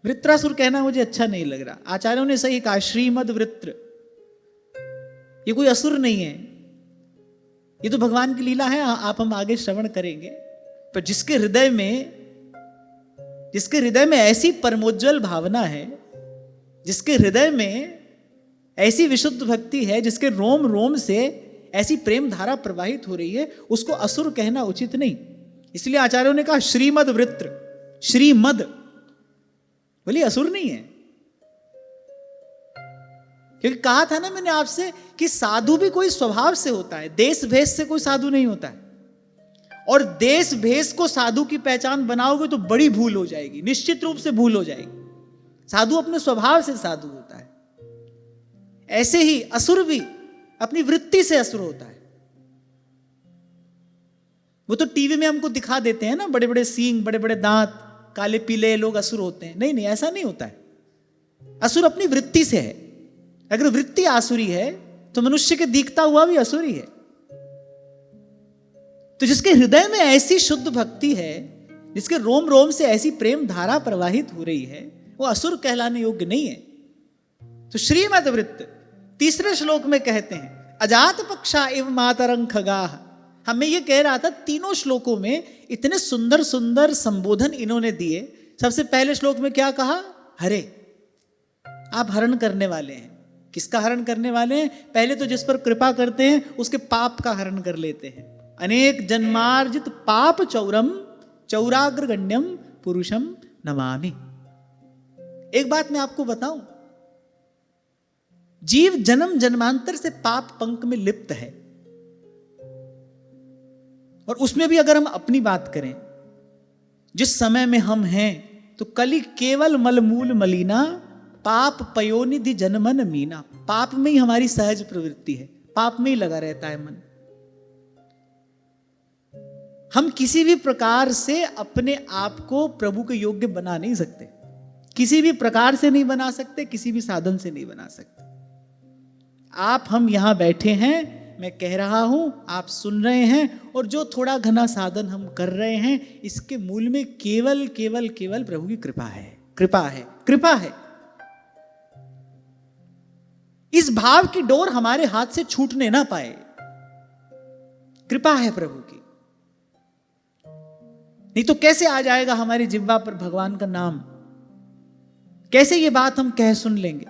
वृत्रासुर कहना मुझे अच्छा नहीं लग रहा। आचार्यों ने सही कहा, श्रीमद वृत्र, ये कोई असुर नहीं है, ये तो भगवान की लीला है। आप हम आगे श्रवण करेंगे। पर जिसके हृदय में ऐसी परमोज्वल भावना है, जिसके हृदय में ऐसी विशुद्ध भक्ति है, जिसके रोम रोम से ऐसी प्रेम धारा प्रवाहित हो रही है, उसको असुर कहना उचित नहीं। इसलिए आचार्यों ने कहा श्रीमद वृत्र, श्रीमद, बोलिए असुर नहीं है। क्योंकि कहा था ना मैंने आपसे कि साधु भी कोई स्वभाव से होता है, देश भेष से कोई साधु नहीं होता है। और देश भेष को साधु की पहचान बनाओगे तो बड़ी भूल हो जाएगी, निश्चित रूप से भूल हो जाएगी। साधु अपने स्वभाव से साधु होता है। ऐसे ही असुर भी अपनी वृत्ति से असुर होता है। वो तो टीवी में हमको दिखा देते हैं ना, बड़े बड़े सींग, बड़े बड़े दांत, काले पीले लोग असुर होते हैं। नहीं, ऐसा नहीं होता है। असुर अपनी वृत्ति से है। अगर वृत्ति आसुरी है तो मनुष्य के दिखता हुआ भी असुरी है। तो जिसके हृदय में ऐसी शुद्ध भक्ति है, जिसके रोम रोम से ऐसी प्रेम धारा प्रवाहित हो रही है, वो असुर कहलाने योग्य नहीं है। तो श्रीमद वृत्त तीसरे श्लोक में कहते हैं, अजात पक्षा एवं मातरं खगाः। हमें ये कह रहा था, तीनों श्लोकों में इतने सुंदर सुंदर संबोधन इन्होंने दिए। सबसे पहले श्लोक में क्या कहा? हरे, आप हरण करने वाले हैं। किसका हरण करने वाले हैं? पहले तो जिस पर कृपा करते हैं उसके पाप का हरण कर लेते हैं। अनेक जन्मार्जित पाप चौरम चौराग्रगण्यम पुरुषम नमामि। एक बात मैं आपको बताऊं, जीव जन्म जन्मांतर से पाप पंक में लिप्त है। और उसमें भी अगर हम अपनी बात करें, जिस समय में हम हैं, तो कली केवल मलमूल मलिना पाप पयोनिधि जनमन मीना। पाप में ही हमारी सहज प्रवृत्ति है, पाप में ही लगा रहता है मन। हम किसी भी प्रकार से अपने आप को प्रभु के योग्य बना नहीं सकते, किसी भी प्रकार से नहीं बना सकते, किसी भी साधन से नहीं बना सकते। आप हम यहां बैठे हैं, मैं कह रहा हूं, आप सुन रहे हैं, और जो थोड़ा घना साधन हम कर रहे हैं, इसके मूल में केवल केवल केवल प्रभु की कृपा है। कृपा है, कृपा है। इस भाव की डोर हमारे हाथ से छूटने ना पाए, कृपा है प्रभु की। नहीं तो कैसे आ जाएगा हमारी जिह्वा पर भगवान का नाम? कैसे ये बात हम कह सुन लेंगे?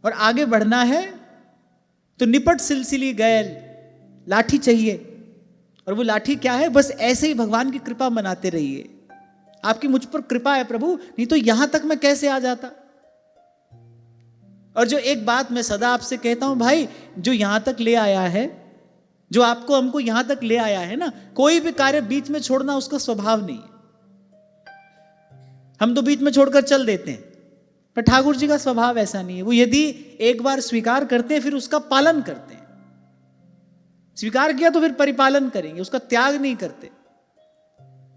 और आगे बढ़ना है तो निपट सिलसिली गैल, लाठी चाहिए। और वो लाठी क्या है? बस ऐसे ही भगवान की कृपा मनाते रहिए। आपकी मुझ पर कृपा है प्रभु, नहीं तो यहां तक मैं कैसे आ जाता। और जो एक बात मैं सदा आपसे कहता हूं भाई, जो यहां तक ले आया है, जो आपको हमको यहां तक ले आया है ना, कोई भी कार्य बीच में छोड़ना उसका स्वभाव नहीं है। हम तो बीच में छोड़कर चल देते हैं, पर ठाकुर जी का स्वभाव ऐसा नहीं है। वो यदि एक बार स्वीकार करते हैं, फिर उसका पालन करते हैं। स्वीकार किया तो फिर परिपालन करेंगे, उसका त्याग नहीं करते।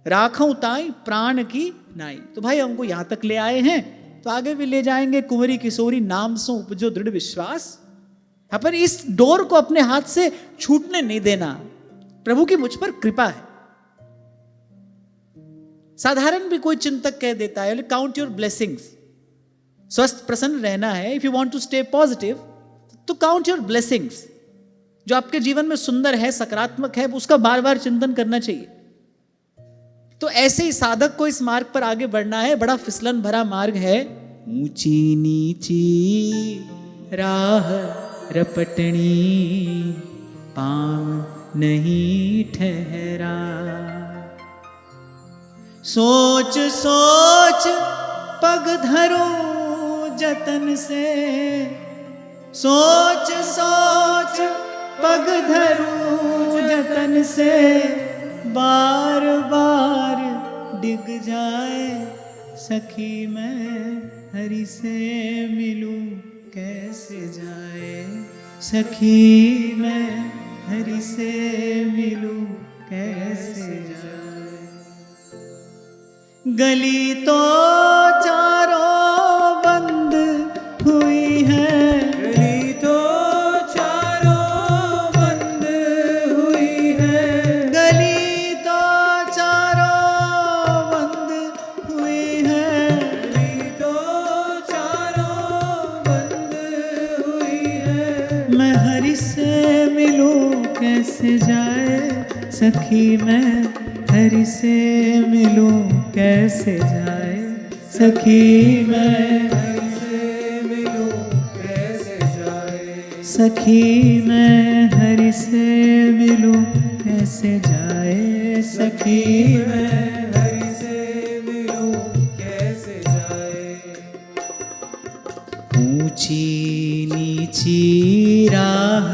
राखों ताई प्राण की नाई। तो भाई हमको यहां तक ले आए हैं तो आगे भी ले जाएंगे। कुंवरी किशोरी नाम सो उपजो दृढ़ विश्वास। पर इस डोर को अपने हाथ से छूटने नहीं देना। प्रभु की मुझ पर कृपा है। साधारण भी कोई चिंतक कह देता है, काउंट योर ब्लेसिंग्स। स्वस्थ प्रसन्न रहना है, if you want to stay positive, तो काउंट योर ब्लेसिंग्स। जो आपके जीवन में सुंदर है, सकारात्मक है, उसका बार बार चिंतन करना चाहिए। तो ऐसे ही साधक को इस मार्ग पर आगे बढ़ना है। बड़ा फिसलन भरा मार्ग है, ऊंची नीची राह रपटनी, पांव नहीं ठहरा। सोच सोच पग धरो जतन से, सोच सोच पग धरो जतन से, बार बार डिग जाए सखी मैं हरि से मिलूं कैसे जाए, सखी मैं हरि से मिलूं कैसे जाए। गली तो चारों बंद हुई है, गली तो चारों बंद हुई है, गली तो चारों बंद हुई है, गली तो चारों बंद हुई है। मैं हरि से मिलूं कैसे जाए, सखी मैं हरि से मिलूं कैसे जाए, सखी मैं हरि से मिलूं कैसे जाए, सखी मैं हरि से मिलूं कैसे जाए, सखी मैं हरि से मिलूं कैसे जाए। ऊंची नीची राह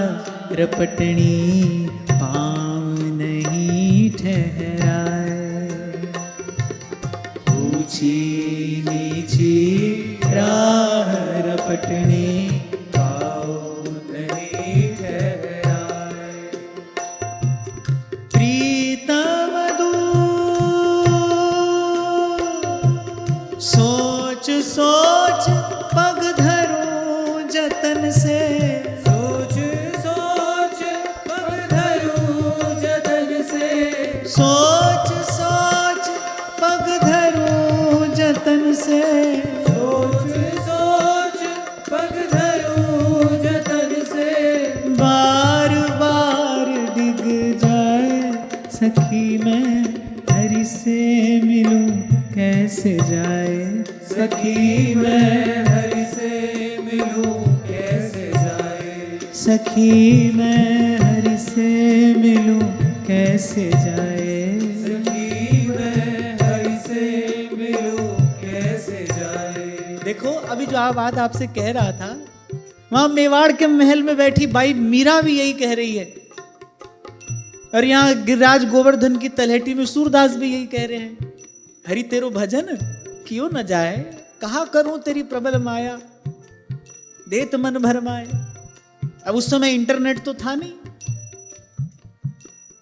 रपटनी, पांव नहीं ठहराए, ऊंची नीची राह रपटनी, पांव नहीं ठहराए। प्रीतम दूर सोच सोच पग धरो जतन से, सोच सोच पग धरो जतन से, सोच सोच पग धरो जतन से, सोच सोच पग धरो जतन से, बार बार डिग जाए सखी मैं हरि से मिलूं कैसे जाए, सखी मैं हरि से मिलूं कैसे जाए, सखी मैं हरि से मिलूं कैसे जाए, सखी मैं हरि से मिलूं कैसे जाए। देखो अभी जो बात आपसे कह रहा था, वहां मेवाड़ के महल में बैठी बाई मीरा भी यही कह रही है, और यहाँ गिरिराज गोवर्धन की तलहटी में सूरदास भी यही कह रहे हैं, हरि तेरो भजन क्यों न जाए, कहा करूं तेरी प्रबल माया, देत मन भरमाए। अब उस समय इंटरनेट तो था नहीं,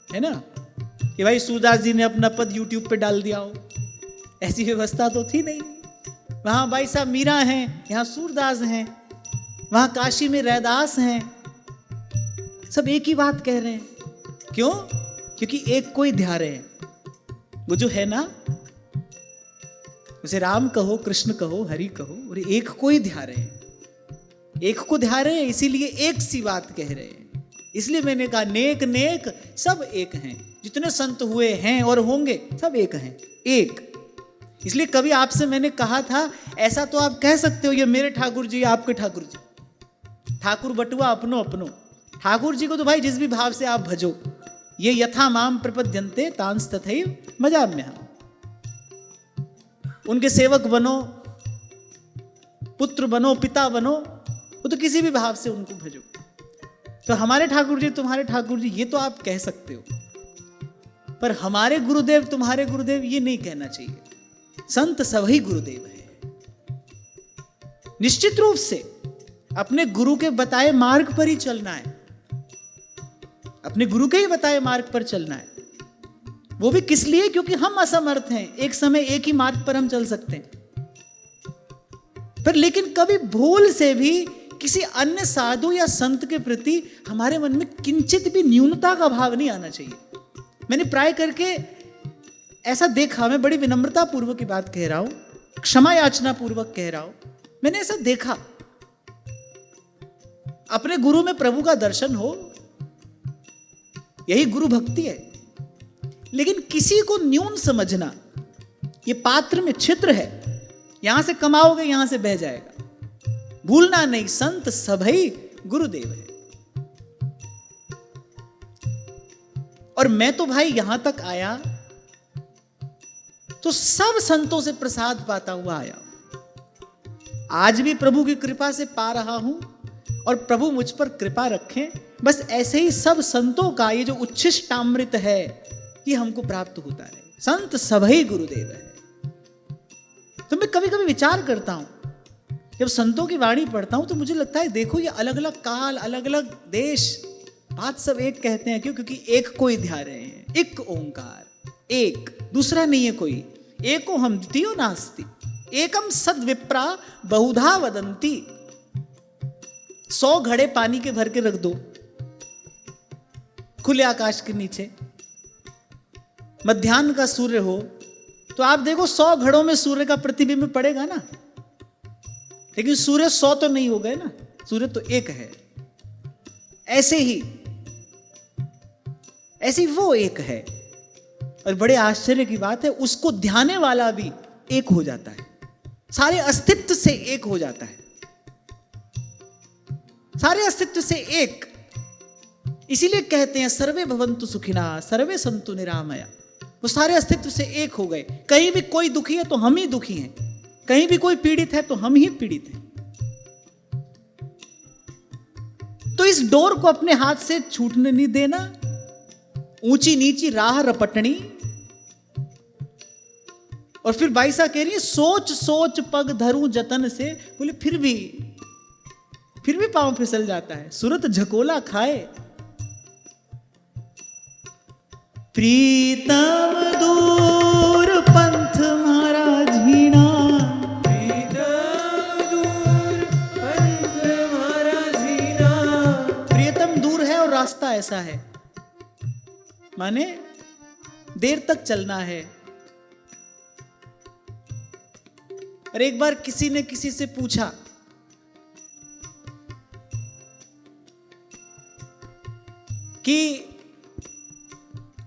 है ना, कि भाई सूरदास जी ने अपना पद यूट्यूब पे डाल दिया हो, ऐसी व्यवस्था तो थी नहीं। वहां भाई साहब मीरा हैं, यहाँ सूरदास हैं, वहां काशी में रैदास हैं, सब एक ही बात कह रहे हैं। क्यों? क्योंकि एक को ही ध्या रहे हैं, वो जो है ना, उसे राम कहो, कृष्ण कहो, हरि कहो, और एक को ही ध्या रहे हैं, एक को ध्या रहे हैं, इसीलिए एक सी बात कह रहे हैं। इसलिए मैंने कहा नेक नेक सब एक हैं, जितने संत हुए हैं और होंगे सब एक हैं, एक। इसलिए कभी आपसे मैंने कहा था, ऐसा तो आप कह सकते हो ये मेरे ठाकुर जी, आपके ठाकुर जी, ठाकुर बटुआ अपनो अपनो। ठाकुर जी को तो भाई जिस भी भाव से आप भजो, ये यथा माम प्रपद्यन्ते तांस तथैव भजाम्यहम्। उनके सेवक बनो, पुत्र बनो, पिता बनो, वो तो किसी भी भाव से उनको भजो। तो हमारे ठाकुर जी, तुम्हारे ठाकुर जी, ये तो आप कह सकते हो, पर हमारे गुरुदेव, तुम्हारे गुरुदेव, ये नहीं कहना चाहिए। संत सभी गुरुदेव है। निश्चित रूप से अपने गुरु के बताए मार्ग पर ही चलना है, अपने गुरु के ही बताए मार्ग पर चलना है। वो भी किस लिए? क्योंकि हम असमर्थ हैं, एक समय एक ही मार्ग पर हम चल सकते हैं, पर लेकिन कभी भूल से भी किसी अन्य साधु या संत के प्रति हमारे मन में किंचित भी न्यूनता का भाव नहीं आना चाहिए। मैंने प्राय करके ऐसा देखा, मैं बड़ी विनम्रता पूर्वक की बात कह रहा हूं, क्षमा याचना पूर्वक कह रहा हूं, मैंने ऐसा देखा, अपने गुरु में प्रभु का दर्शन हो, यही गुरु भक्ति है। लेकिन किसी को न्यून समझना, ये पात्र में छिद्र है, यहां से कमाओगे यहां से बह जाएगा। भूलना नहीं, संत सभई गुरुदेव है। और मैं तो भाई यहां तक आया तो सब संतों से प्रसाद पाता हुआ आया, आज भी प्रभु की कृपा से पा रहा हूं, और प्रभु मुझ पर कृपा रखें। बस ऐसे ही सब संतों का ये जो उच्छिष्टामृत है ये हमको प्राप्त होता है। संत सभई गुरुदेव है। तो मैं कभी कभी विचार करता हूं, जब संतों की वाणी पढ़ता हूं तो मुझे लगता है देखो ये अलग अलग काल, अलग अलग देश, बात सब एक कहते हैं। क्यों? क्योंकि एक को ही ध्या रहे हैं। एक ओंकार, एक, दूसरा नहीं है कोई। एको हम द्वितीयो नास्ति, एकम सद विप्रा बहुधा वदंती। 100 घड़े पानी के भर के रख दो खुले आकाश के नीचे, मध्याह्न का सूर्य हो तो आप देखो 100 घड़ों में सूर्य का प्रतिबिंब पड़ेगा ना, लेकिन सूर्य 100 तो नहीं हो गए ना, सूर्य तो एक है। ऐसे ही वो एक है। और बड़े आश्चर्य की बात है, उसको ध्याने वाला भी एक हो जाता है, सारे अस्तित्व से एक हो जाता है, सारे अस्तित्व से एक। इसीलिए कहते हैं सर्वे भवन्तु सुखिनः सर्वे सन्तु निरामया। वो सारे अस्तित्व से एक हो गए। कहीं भी कोई दुखी है तो हम ही दुखी हैं, कहीं भी कोई पीड़ित है तो हम ही पीड़ित हैं। तो इस डोर को अपने हाथ से छूटने नहीं देना। ऊंची नीची राह रपटनी। और फिर बाईसा कह रही है सोच सोच पग धरूं जतन से। बोले फिर भी पांव फिसल जाता है। सुरत झकोला खाए। प्रीतम दूर पंथ मारा झीना। प्रीतम दूर पंथ मारा झीना। प्रियतम दूर है और रास्ता ऐसा है, माने देर तक चलना है। और एक बार किसी ने किसी से पूछा कि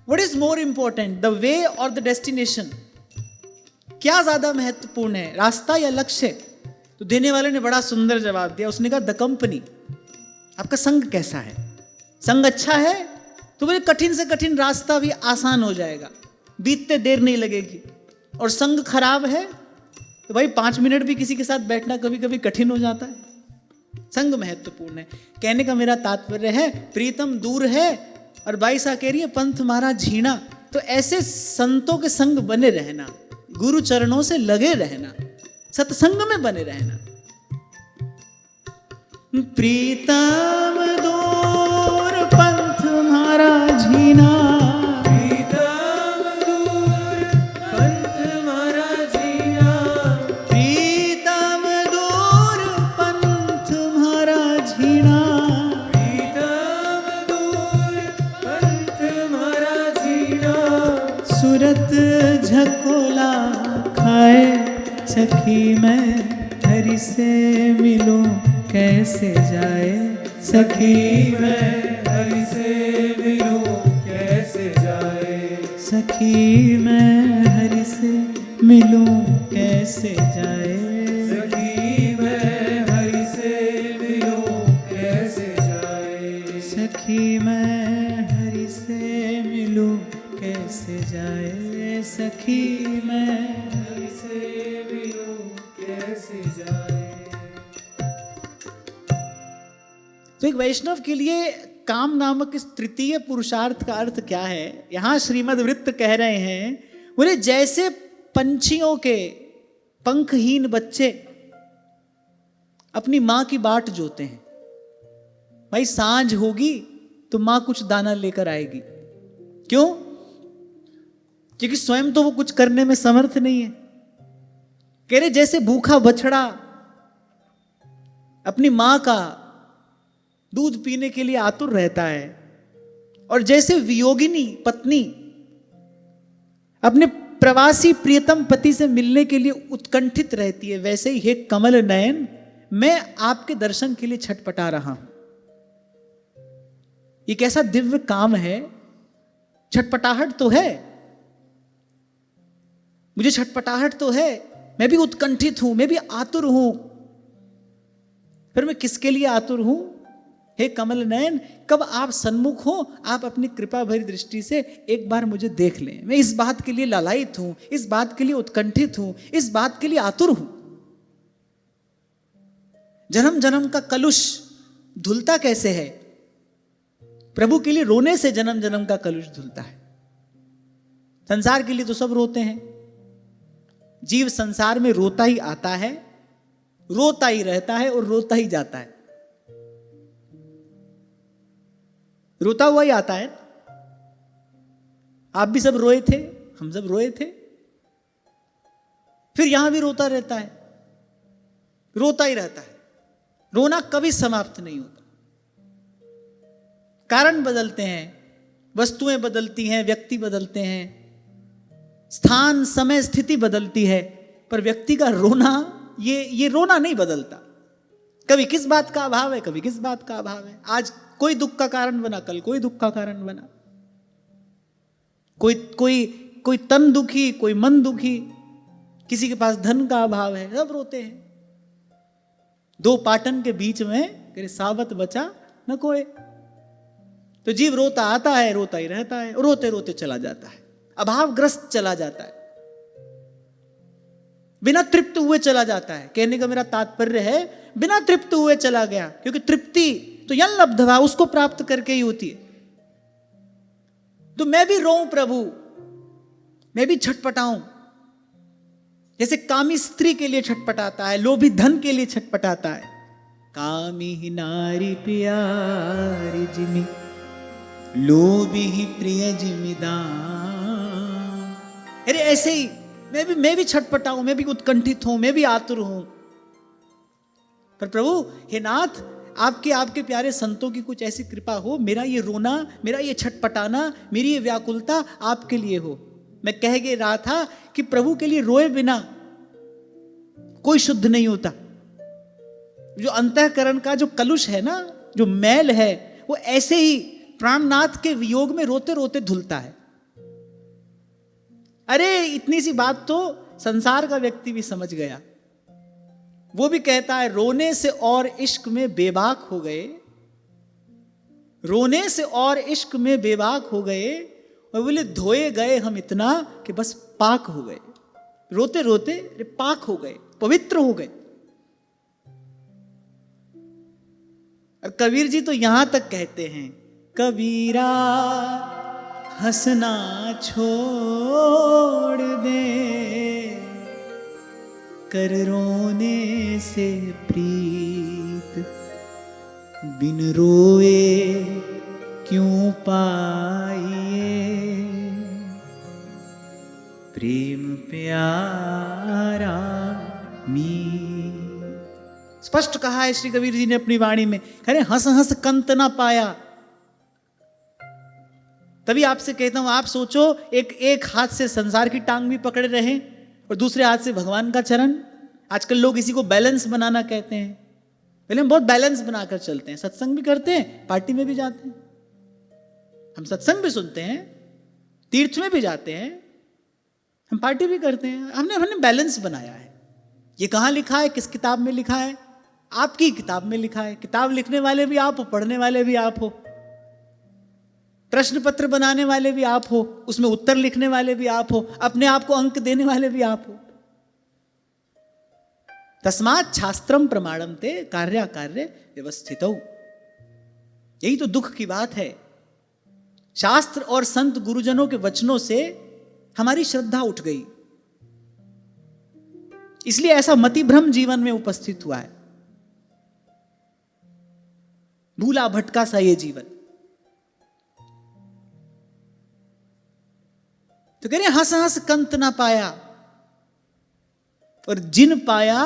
what is more important, the way और द डेस्टिनेशन, क्या ज्यादा महत्वपूर्ण है, रास्ता या लक्ष्य? तो देने वाले ने बड़ा सुंदर जवाब दिया। उसने कहा द कंपनी, आपका संग कैसा है। संग अच्छा है तो बोले कठिन से कठिन रास्ता भी आसान हो जाएगा, बीतते देर नहीं लगेगी। और संग खराब है तो भाई 5 मिनट भी किसी के साथ बैठना कभी कभी कठिन हो जाता है। संग महत्वपूर्ण है। कहने का मेरा तात्पर्य है प्रीतम दूर है और बाईसा कह रही है पंथ मारा झीना। तो ऐसे संतों के संग बने रहना, गुरु चरणों से लगे रहना, सत्संग में बने रहना। प्रीतम दूर पंथ मारा झीना। प्रीतम दूर पंथ मारा झीना। प्रीतम दूर पंथ मारा झीना। प्रीतम दूर पंथ मारा झीना। सूरत झकोला खाए सखी मैं हरि से मिलूं कैसे जाए। सखी मैं हरि से मिलूं कैसे जाए। सखी मैं हरि से मिलूं कैसे जाए। सखी मैं हरि से मिलूं कैसे जाए। सखी मैं हरि से मिलूं कैसे जाए। सखी मैं हरि से मिलूं कैसे जाए। तो एक वैष्णव के लिए काम नामक इस तृतीय पुरुषार्थ का अर्थ क्या है? यहां श्रीमद् वृत्त कह रहे हैं, बोले जैसे पंछियों के पंखहीन बच्चे अपनी मां की बाट जोते हैं। भाई सांझ होगी तो मां कुछ दाना लेकर आएगी। क्यों? क्योंकि स्वयं तो वो कुछ करने में समर्थ नहीं है। कह रहे जैसे भूखा बछड़ा अपनी मां का दूध पीने के लिए आतुर रहता है, और जैसे वियोगिनी पत्नी अपने प्रवासी प्रियतम पति से मिलने के लिए उत्कंठित रहती है, वैसे ही हे कमल नयन मैं आपके दर्शन के लिए छटपटा रहा हूं। ये कैसा दिव्य काम है छटपटाहट तो है, मुझे छटपटाहट तो है, मैं भी उत्कंठित हूं, मैं भी आतुर हूं। फिर मैं किसके लिए आतुर हूं? हे कमल नयन, कब आप सन्मुख हो, आप अपनी कृपा भरी दृष्टि से एक बार मुझे देख लें। मैं इस बात के लिए लालायित हूं, इस बात के लिए उत्कंठित हूं, इस बात के लिए आतुर हूं। जन्म जन्म का कलुष धुलता कैसे है? प्रभु के लिए रोने से जन्म जन्म का कलुष धुलता है। संसार के लिए तो सब रोते हैं। जीव संसार में रोता ही आता है, रोता ही रहता है और रोता ही जाता है। रोता हुआ ही आता है। आप भी सब रोए थे, हम सब रोए थे, फिर यहां भी रोता रहता है, रोता ही रहता है। रोना कभी समाप्त नहीं होता। कारण बदलते हैं, वस्तुएं बदलती हैं, व्यक्ति बदलते हैं, स्थान समय स्थिति बदलती है, पर व्यक्ति का रोना ये रोना नहीं बदलता। कभी किस बात का अभाव है, कभी किस बात का अभाव है। आज कोई दुख का कारण बना, कल कोई दुख का कारण बना। कोई तन दुखी, कोई मन दुखी, किसी के पास धन का अभाव है, सब रोते हैं। दो पाटन के बीच में करे सावत बचा न कोई। तो जीव रोता आता है, रोता ही रहता है, और रोते रोते चला जाता है, अभावग्रस्त चला जाता है, बिना तृप्त हुए चला जाता है। कहने का मेरा तात्पर्य है बिना तृप्त हुए चला गया, क्योंकि तृप्ति तो यन लब्धवा, उसको प्राप्त करके ही होती है। तो मैं भी रोऊं प्रभु, मैं भी छटपटाऊं, जैसे कामी स्त्री के लिए छटपटाता है, लोभी धन के लिए छटपटाता है। कामी ही नारी प्यारी जिमी, लोभी ही प्रिय जिमीदान। अरे ऐसे ही मैं भी छटपटाऊं, मैं भी उत्कंठित हूं, मैं भी आतुर हूं। पर प्रभु हे नाथ, आपके प्यारे संतों की कुछ ऐसी कृपा हो, मेरा ये रोना, मेरा ये छटपटाना, मेरी ये व्याकुलता आपके लिए हो। मैं कह के रहा था कि प्रभु के लिए रोए बिना कोई शुद्ध नहीं होता। जो अंतःकरण का जो कलुष है ना, जो मैल है, वो ऐसे ही प्राणनाथ के वियोग में रोते रोते धुलता है। अरे इतनी सी बात तो संसार का व्यक्ति भी समझ गया। वो भी कहता है रोने से और इश्क में बेबाक हो गए, रोने से और इश्क में बेबाक हो गए, और बोले धोए गए हम इतना कि बस पाक हो गए। रोते रोते पाक हो गए, पवित्र हो गए। और कबीर जी तो यहां तक कहते हैं, कबीरा हंसना छोड़ दे, कर रोने से प्रीत, बिन रोए क्यों पाइए, प्रेम प्यारा मीत। स्पष्ट कहा है श्री कबीर जी ने अपनी वाणी में। कह रहे हंस हंस कंत ना पाया। तभी आपसे कहता हूं, आप सोचो एक हाथ से संसार की टांग भी पकड़े रहे और दूसरे हाथ से भगवान का चरण। आजकल लोग इसी को बैलेंस बनाना कहते हैं। पहले हम बहुत बैलेंस बनाकर चलते हैं, सत्संग भी करते हैं, पार्टी में भी जाते हैं, हम सत्संग भी सुनते हैं, तीर्थ में भी जाते हैं, हम पार्टी भी करते हैं। हमने बैलेंस बनाया है। ये कहाँ लिखा है, किस किताब में लिखा है? आपकी किताब में लिखा है। किताब लिखने वाले भी आप हो, पढ़ने वाले भी आप हो, प्रश्न पत्र बनाने वाले भी आप हो, उसमें उत्तर लिखने वाले भी आप हो, अपने आप को अंक देने वाले भी आप हो। तस्मात् शास्त्रम प्रमाणम ते कार्याकार्य व्यवस्थितौ। यही तो दुख की बात है। शास्त्र और संत गुरुजनों के वचनों से हमारी श्रद्धा उठ गई, इसलिए ऐसा मतिभ्रम जीवन में उपस्थित हुआ है। भूला भटका सा ये जीवन। तो कह रहे हंस हंस कंत ना पाया, और जिन पाया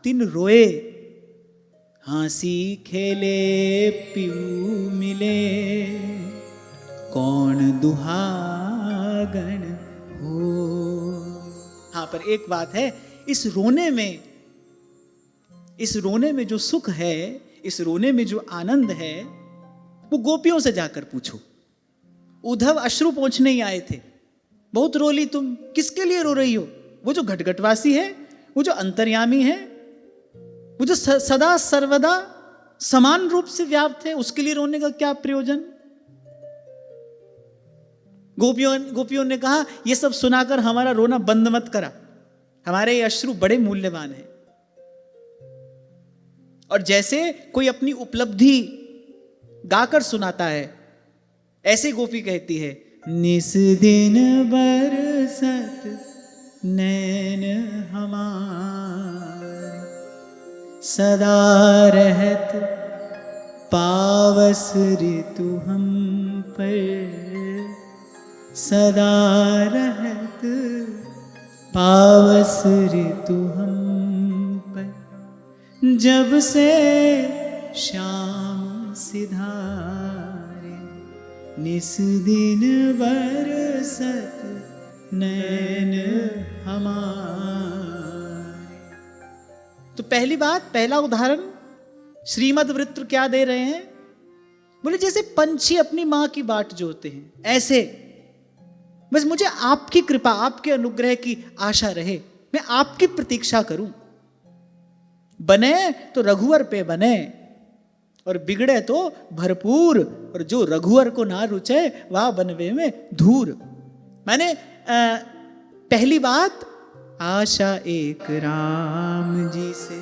तिन रोए, हंसी खेले पीऊ मिले, कौन दुहागण हो। हाँ, पर एक बात है, इस रोने में जो सुख है, इस रोने में जो आनंद है, वो गोपियों से जाकर पूछो। उद्धव अश्रु पोंछने ही आए थे। बहुत रोली तुम, किसके लिए रो रही हो? वो जो घटघटवासी है, वो जो अंतर्यामी है, वो जो सदा सर्वदा समान रूप से व्याप्त है, उसके लिए रोने का क्या प्रयोजन? गोपियों ने कहा, ये सब सुनाकर हमारा रोना बंद मत करा, हमारे ये अश्रु बड़े मूल्यवान हैं। और जैसे कोई अपनी उपलब्धि गाकर सुनाता है, ऐसे गोपी कहती है, निस दिन बरसत नैन हमारे, सदा रहत पावस ऋतु हम पर, सदा रहत पावस ऋतु हम पर, जब से श्याम सिधारे, निस दिन बरसत नैन हमारे। तो पहली बात, पहला उदाहरण श्रीमद् वृत्र क्या दे रहे हैं? बोले जैसे पंछी अपनी मां की बाट जोते हैं, ऐसे बस मुझे आपकी कृपा, आपके अनुग्रह की आशा रहे, मैं आपकी प्रतीक्षा करूं। बने तो रघुवर पे बने, और बिगड़े तो भरपूर, और जो रघुवर को ना रुचे वह बनवे में धूर। मैंने पहली बात, आशा एक राम जी से,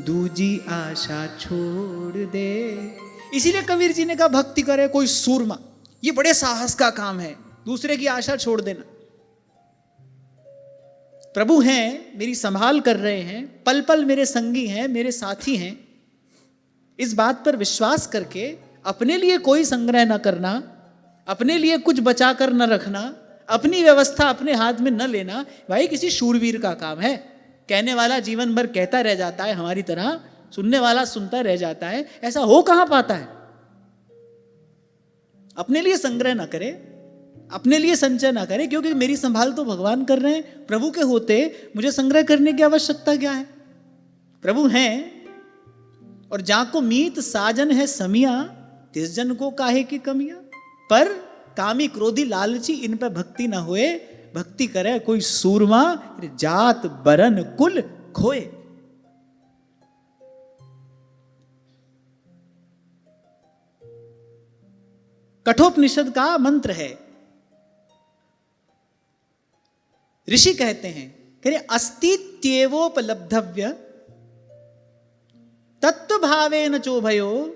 दूजी आशा छोड़ दे। इसीलिए कबीर जी ने कहा भक्ति करे कोई सूरमा, ये बड़े साहस का काम है, दूसरे की आशा छोड़ देना। प्रभु हैं, मेरी संभाल कर रहे हैं, पल पल मेरे संगी हैं, मेरे साथी हैं, इस बात पर विश्वास करके अपने लिए कोई संग्रह न करना, अपने लिए कुछ बचा कर न रखना, अपनी व्यवस्था अपने हाथ में न लेना, भाई किसी शूरवीर का काम है। कहने वाला जीवन भर कहता रह जाता है हमारी तरह, सुनने वाला सुनता रह जाता है, ऐसा हो कहां पाता है? अपने लिए संग्रह ना करे, अपने लिए संचय ना करे, क्योंकि मेरी संभाल तो भगवान कर रहे हैं। प्रभु के होते मुझे संग्रह करने की आवश्यकता क्या है? प्रभु हैं, और जाको मीत साजन है समिया, तिस जन को काहे की कमियां। पर कामी क्रोधी लालची इन पर भक्ति ना होए, भक्ति करे कोई सूरमा, जात बरन कुल खोए। कठोपनिषद का मंत्र है। ऋषि कहते हैं, कह रहे अस्तित्वेवोपलब्धव्य तत्व भावेन चोभयो,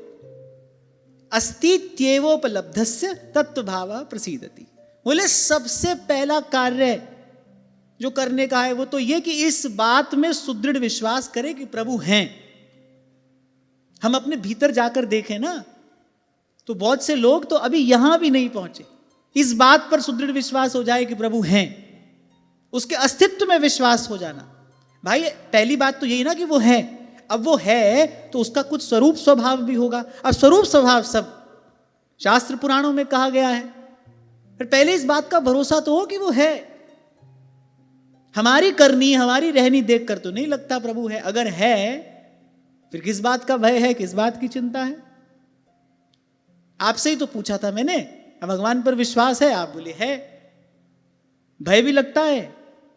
अस्तित्वेवोपलब्धस्य तत्व भाव प्रसीदति। बोले सबसे पहला कार्य जो करने का है वो तो ये कि इस बात में सुदृढ़ विश्वास करें कि प्रभु हैं। हम अपने भीतर जाकर देखें ना, तो बहुत से लोग तो अभी यहां भी नहीं पहुंचे। इस बात पर सुदृढ़ विश्वास हो जाए कि प्रभु हैं, उसके अस्तित्व में विश्वास हो जाना। भाई पहली बात तो यही ना कि वो है, अब वो है तो उसका कुछ स्वरूप स्वभाव भी होगा। अब स्वरूप स्वभाव सब शास्त्र पुराणों में कहा गया है, फिर पहले इस बात का भरोसा तो हो कि वो है। हमारी करनी हमारी रहनी देखकर तो नहीं लगता प्रभु है। अगर है फिर किस बात का भय है, किस बात की चिंता है? आपसे ही तो पूछा था मैंने, भगवान पर विश्वास है? आप बोले है। भय भी लगता है,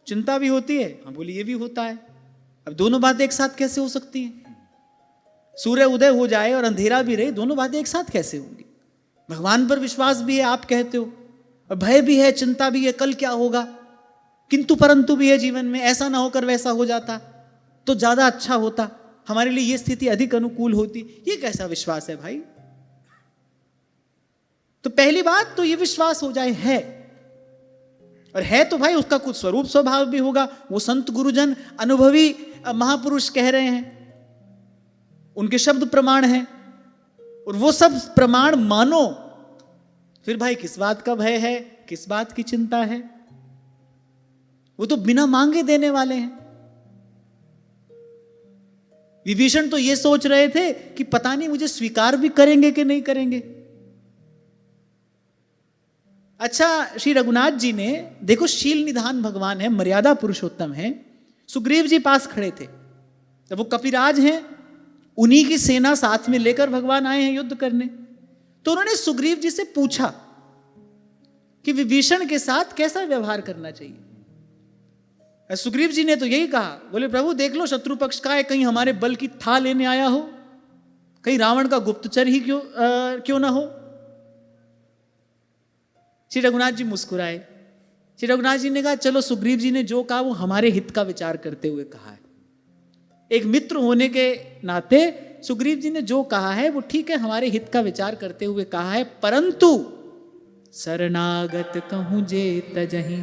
चिंता भी होती है? हाँ बोले ये भी होता है। अब दोनों बातें एक साथ कैसे हो सकती हैं? सूर्य उदय हो जाए और अंधेरा भी रहे, दोनों बातें एक साथ कैसे होंगी? भगवान पर विश्वास भी है आप कहते हो, और भय भी है, चिंता भी है, कल क्या होगा, किंतु परंतु भी है जीवन में। ऐसा ना होकर वैसा हो जाता तो ज्यादा अच्छा होता, हमारे लिए ये स्थिति अधिक अनुकूल होती। ये कैसा विश्वास है भाई? तो पहली बात तो ये विश्वास हो जाए है, और है तो भाई उसका कुछ स्वरूप स्वभाव भी होगा। वो संत गुरुजन अनुभवी महापुरुष कह रहे हैं, उनके शब्द प्रमाण हैं, और वो सब प्रमाण मानो, फिर भाई किस बात का भय है, किस बात की चिंता है? वो तो बिना मांगे देने वाले हैं। विभीषण तो ये सोच रहे थे कि पता नहीं मुझे स्वीकार भी करेंगे कि नहीं करेंगे। अच्छा, श्री रघुनाथ जी ने देखो, शील निधान भगवान है, मर्यादा पुरुषोत्तम है। सुग्रीव जी पास खड़े थे, तो वो कपिराज हैं, उन्हीं की सेना साथ में लेकर भगवान आए हैं युद्ध करने। तो उन्होंने सुग्रीव जी से पूछा कि विभीषण के साथ कैसा व्यवहार करना चाहिए। सुग्रीव जी ने तो यही कहा, बोले प्रभु देख लो शत्रु पक्ष का है, कहीं हमारे बल की था लेने आया हो, कहीं रावण का गुप्तचर ही क्यों ना हो। श्री रघुनाथ जी मुस्कुराए। श्री रघुनाथ जी ने कहा चलो सुग्रीव जी ने जो कहा वो हमारे हित का विचार करते हुए कहा है। एक मित्र होने के नाते सुग्रीव जी ने जो कहा है वो ठीक है, हमारे हित का विचार करते हुए कहा है, परंतु शरणागत कहूं जे तजहि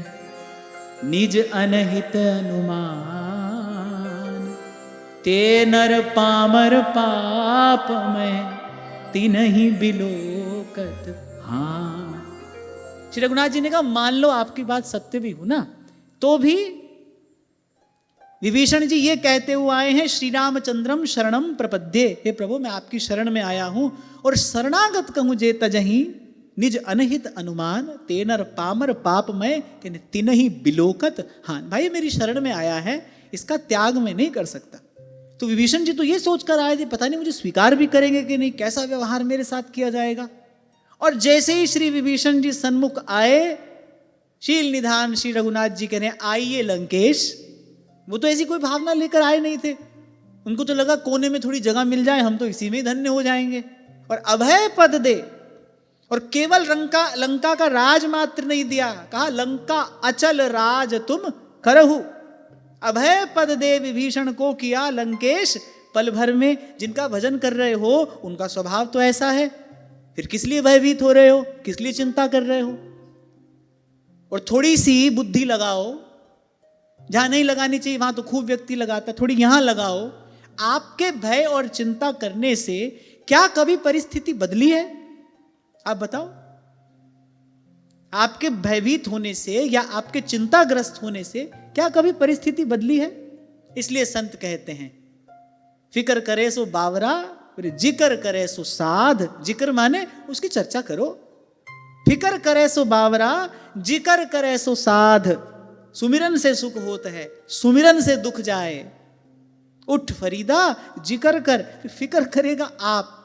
निज अनहित अनुमान, ते नर पामर पाप में तिन्हि बिलोकत हाँ। श्री रघुनाथ जी ने कहा मान लो आपकी बात सत्य भी हो ना, तो भी विभीषण जी ये कहते हुए आए हैं श्री रामचंद्रम शरणम प्रपद्ये, हे प्रभु मैं आपकी शरण में आया हूं और शरणागत कहूं जे तजहि निज अनहित अनुमान, तेनर पामर पापमय तिनहि बिलोकत हान। भाई मेरी शरण में आया है, इसका त्याग मैं नहीं कर सकता। तो विभीषण जी तो ये सोचकर आए थे पता नहीं मुझे स्वीकार भी करेंगे कि नहीं, कैसा व्यवहार मेरे साथ किया जाएगा। और जैसे ही श्री विभीषण जी सन्मुख आए, शील निधान श्री रघुनाथ जी कह रहे हैं आइए लंकेश। वो तो ऐसी कोई भावना लेकर आए नहीं थे, उनको तो लगा कोने में थोड़ी जगह मिल जाए, हम तो इसी में धन्य हो जाएंगे। और अभय पद दे, और केवल लंका का राज मात्र नहीं दिया, कहा लंका अचल राज तुम करहु। अभय पद दे विभीषण को किया लंकेश, पल भर में जिनका भजन कर रहे हो उनका स्वभाव तो ऐसा है, फिर किस लिए भयभीत हो रहे हो, किस लिए चिंता कर रहे हो। और थोड़ी सी बुद्धि लगाओ, जहां नहीं लगानी चाहिए वहां तो खूब व्यक्ति लगाता, थोड़ी यहां लगाओ। आपके भय और चिंता करने से क्या कभी परिस्थिति बदली है? आप बताओ। आपके भयभीत होने से या आपके चिंताग्रस्त होने से क्या कभी परिस्थिति बदली है? इसलिए संत कहते हैं फिक्र करे सो बावरा, जिक्र करे सो साध। जिक्र माने उसकी चर्चा करो। फिक्र करे सो बावरा, जिक्र करे सो साध। सुमिरन से सुख होता है, सुमिरन से दुख जाए। उठ फरीदा जिक्र कर, फिक्र करेगा आप।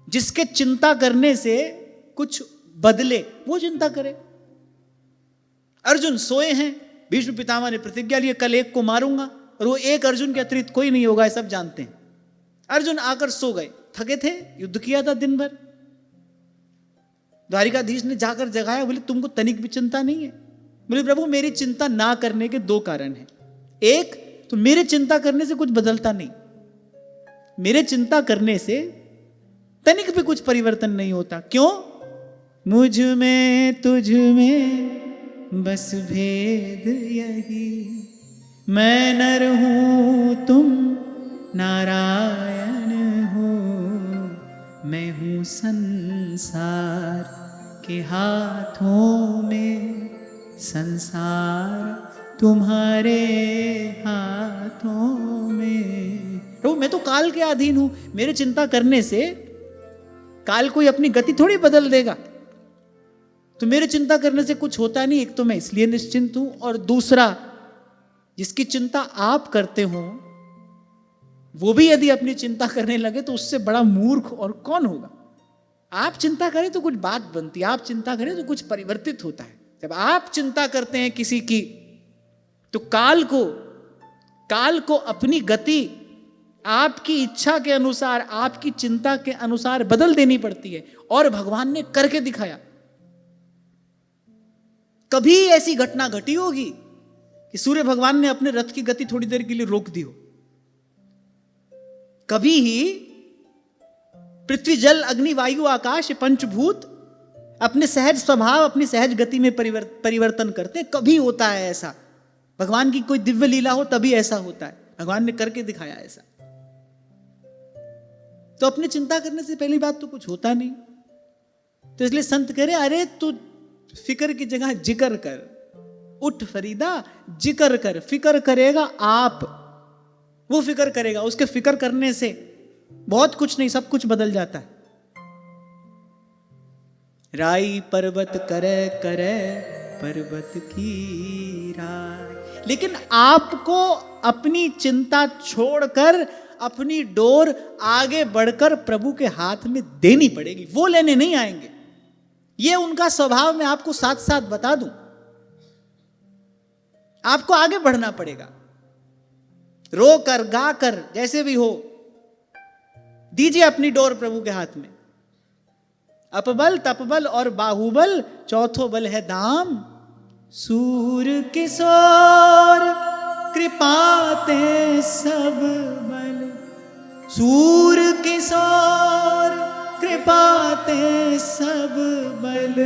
जिसके चिंता करने से कुछ बदले वो चिंता करे। अर्जुन सोए हैं, भीष्म पितामह ने प्रतिज्ञा ली कल एक को मारूंगा, और वो एक अर्जुन के अतिरिक्त कोई नहीं होगा, सब जानते हैं। अर्जुन आकर सो गए, थके थे, युद्ध किया था दिन भर। द्वारिकाधीश ने जाकर जगाया, बोले तुमको तनिक भी चिंता नहीं है? बोले प्रभु मेरी चिंता ना करने के दो कारण हैं। एक तो मेरे चिंता करने से कुछ बदलता नहीं, मेरे चिंता करने से तनिक भी कुछ परिवर्तन नहीं होता। क्यों? मुझ में तुझ में बस भेद यही, मैं नर हूं तुम नारायण हो, मैं हूं संसार के हाथों में, संसार तुम्हारे हाथों में। प्रभु मैं तो काल के अधीन हूं, मेरे चिंता करने से काल कोई अपनी गति थोड़ी बदल देगा। तो मेरे चिंता करने से कुछ होता नहीं। एक तो मैं इसलिए निश्चिंत हूं, और दूसरा जिसकी चिंता आप करते हो वो भी यदि अपनी चिंता करने लगे तो उससे बड़ा मूर्ख और कौन होगा। आप चिंता करें तो कुछ बात बनती है, आप चिंता करें तो कुछ परिवर्तित होता है। जब आप चिंता करते हैं किसी की तो काल को अपनी गति आपकी इच्छा के अनुसार, आपकी चिंता के अनुसार बदल देनी पड़ती है। और भगवान ने करके दिखाया। कभी ऐसी घटना घटी होगी कि सूर्य भगवान ने अपने रथ की गति थोड़ी देर के लिए रोक दी हो? कभी ही पृथ्वी जल अग्नि वायु आकाश पंचभूत अपने सहज स्वभाव, अपनी सहज गति में परिवर्तन करते। कभी होता है ऐसा, भगवान की कोई दिव्य लीला हो तभी ऐसा होता है। भगवान ने करके दिखाया ऐसा। तो अपनी चिंता करने से पहली बात तो कुछ होता नहीं। तो इसलिए संत कह रहे अरे तू फिक्र की जगह जिक्र कर। उठ फरीदा जिक्र कर। फिक्र करेगा आप, वो फिक्र करेगा। उसके फिक्र करने से बहुत कुछ नहीं, सब कुछ बदल जाता है। राई पर्वत करे करे पर्वत की राय। लेकिन आपको अपनी चिंता छोड़कर अपनी डोर आगे बढ़कर प्रभु के हाथ में देनी पड़ेगी। वो लेने नहीं आएंगे। ये उनका स्वभाव मैं आपको साथ साथ बता दूं। आपको आगे बढ़ना पड़ेगा, रो कर गा कर जैसे भी हो, दीजिए अपनी डोर प्रभु के हाथ में। अपबल तपबल और बाहुबल, चौथो बल है दाम। सूर किशोर कृपाते सब बल, सूर किशोर कृपाते सब बल,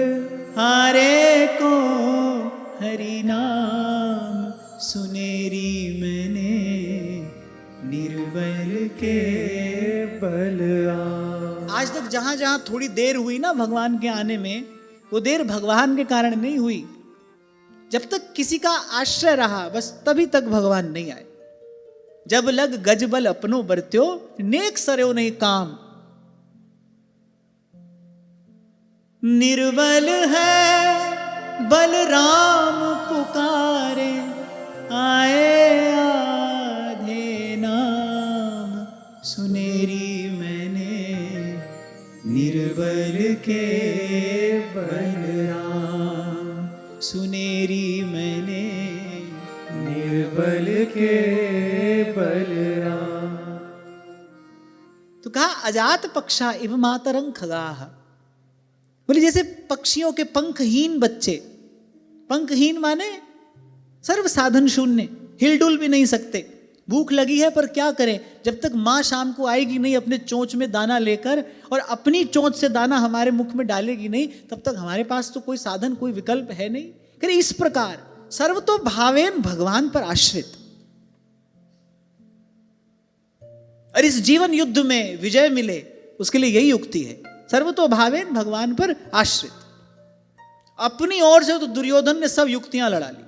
हारे को हरि नाम सुनेरी मैंने निर्बल के बल आज तक जहां जहां थोड़ी देर हुई ना भगवान के आने में, वो देर भगवान के कारण नहीं हुई। जब तक किसी का आश्रय रहा बस तभी तक भगवान नहीं आए। जब लग गजबल अपनो बरत्यो, नेक सरयो नहीं काम। निर्बल है बलराम पुकारे, आए आधे नाम सुनेरी मैंने निर्बल के बलराम, सुनेरी मैंने निर्बल के बलराम। तो कहा अजात पक्षा इव मातरं खगाः। बोले जैसे पक्षियों के पंखहीन बच्चे, पंखहीन माने सर्व साधन शून्य, हिलडुल भी नहीं सकते। भूख लगी है पर क्या करें, जब तक माँ शाम को आएगी नहीं अपने चोंच में दाना लेकर और अपनी चोंच से दाना हमारे मुख में डालेगी नहीं, तब तक हमारे पास तो कोई साधन कोई विकल्प है नहीं। करे इस प्रकार सर्वतो भावेन भगवान पर आश्रित, और इस जीवन युद्ध में विजय मिले उसके लिए यही युक्ति है, सर्वतो भावेन भगवान पर आश्रित। अपनी ओर से तो दुर्योधन ने सब युक्तियां लड़ा ली,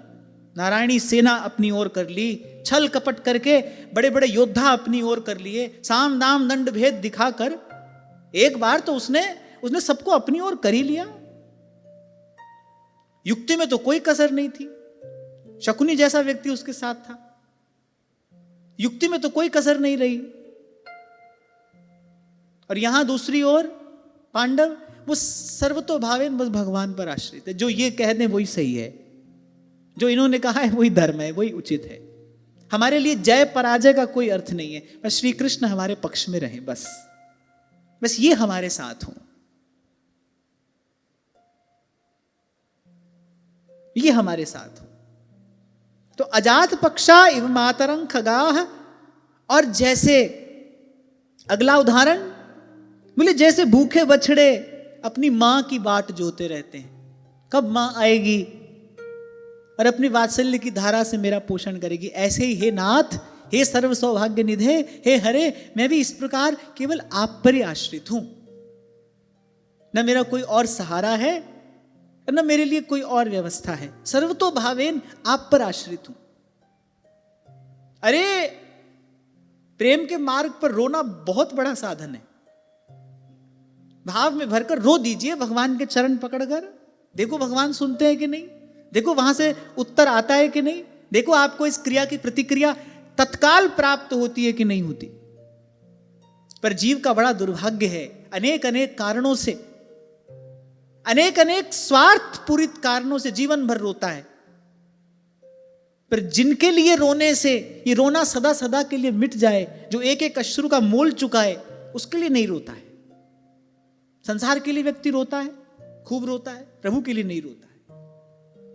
नारायणी सेना अपनी ओर कर ली, छल कपट करके बड़े बड़े योद्धा अपनी ओर कर लिए, साम दाम दंड भेद दिखाकर एक बार तो उसने सबको अपनी ओर कर ही लिया। युक्ति में तो कोई कसर नहीं थी, शकुनी जैसा व्यक्ति उसके साथ था, युक्ति में तो कोई कसर नहीं रही। और यहां दूसरी ओर पांडव, वो सर्वतो भावेन बस भगवान पर आश्रित है। जो ये कह दें वही सही है, जो इन्होंने कहा है वही धर्म है, वही उचित है। हमारे लिए जय पराजय का कोई अर्थ नहीं है, बस श्री कृष्ण हमारे पक्ष में रहे, बस ये हमारे साथ हो, ये हमारे साथ हो। तो अजात पक्षा इव मातरं खगाः। और जैसे अगला उदाहरण, बोले जैसे भूखे बछड़े अपनी मां की बाट जोते रहते हैं, कब मां आएगी और अपनी वात्सल्य की धारा से मेरा पोषण करेगी, ऐसे ही हे नाथ, हे सर्व सौभाग्य निधे, हे हरे, मैं भी इस प्रकार केवल आप पर ही आश्रित हूं। न मेरा कोई और सहारा है, न मेरे लिए कोई और व्यवस्था है, सर्वतो भावेन आप पर आश्रित हूं। अरे प्रेम के मार्ग पर रोना बहुत बड़ा साधन है। भाव में भरकर रो दीजिए भगवान के चरण पकड़कर, देखो भगवान सुनते हैं कि नहीं, देखो वहां से उत्तर आता है कि नहीं, देखो आपको इस क्रिया की प्रतिक्रिया तत्काल प्राप्त होती है कि नहीं होती। पर जीव का बड़ा दुर्भाग्य है, अनेक अनेक कारणों से, अनेक अनेक स्वार्थ पूरित कारणों से जीवन भर रोता है, पर जिनके लिए रोने से ये रोना सदा सदा के लिए मिट जाए, जो एक एक अश्रु का मोल चुका है, उसके लिए नहीं रोता है। संसार के लिए व्यक्ति रोता है, खूब रोता है, प्रभु के लिए नहीं रोता है।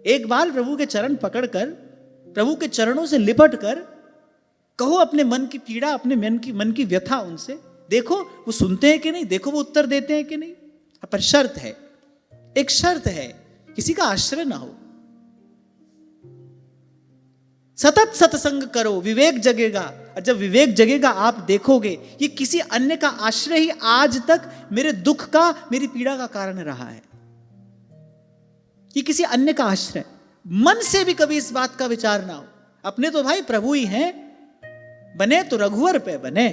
एक बार प्रभु के चरण पकड़कर, प्रभु के चरणों से लिपट कर कहो अपने मन की पीड़ा, अपने मन की व्यथा उनसे, देखो वो सुनते हैं कि नहीं, देखो वो उत्तर देते हैं कि नहीं। पर शर्त है, एक शर्त है, किसी का आश्रय ना हो, सतत सत्संग करो, विवेक जगेगा। और जब विवेक जगेगा आप देखोगे ये किसी अन्य का आश्रय ही आज तक मेरे दुख का, मेरी पीड़ा का कारण रहा है। ये किसी अन्य का आश्रय, मन से भी कभी इस बात का विचार ना हो। अपने तो भाई प्रभु ही हैं, बने तो रघुवर पे बने,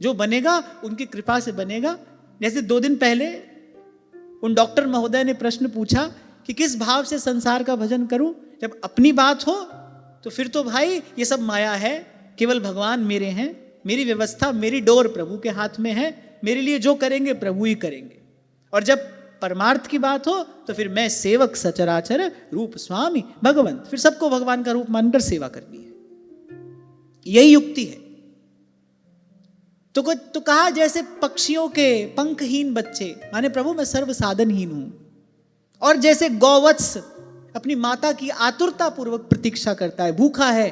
जो बनेगा उनकी कृपा से बनेगा। जैसे 2 दिन पहले उन डॉक्टर महोदय ने प्रश्न पूछा कि किस भाव से संसार का भजन करूं। जब अपनी बात हो तो फिर तो भाई ये सब माया है, केवल भगवान मेरे हैं, मेरी व्यवस्था, मेरी डोर प्रभु के हाथ में है, मेरे लिए जो करेंगे प्रभु ही करेंगे। और जब परमार्थ की बात हो तो फिर मैं सेवक सचराचर रूप स्वामी भगवंत, फिर सबको भगवान का रूप मानकर सेवा करनी है। यही युक्ति है। तो कहा जैसे पक्षियों के पंखहीन बच्चे, माने प्रभु मैं सर्व साधनहीन हूं, और जैसे गौवत्स अपनी माता की आतुरता पूर्वक प्रतीक्षा करता है, भूखा है,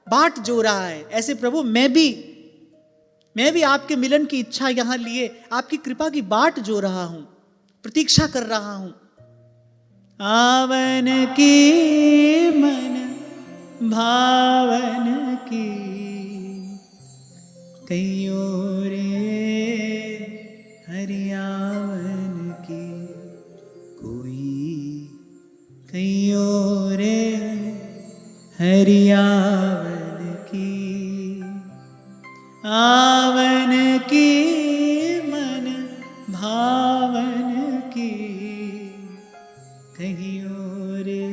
बाट जो रहा है, ऐसे प्रभु मैं भी आपके मिलन की इच्छा यहां लिए आपकी कृपा की बाट जो रहा हूं, प्रतीक्षा कर रहा हूं। आवन की मन भावन की कहियो रे हरियावन की, कोई कहियो रे हरियावन की, आवन की मन भावन की कहियो रे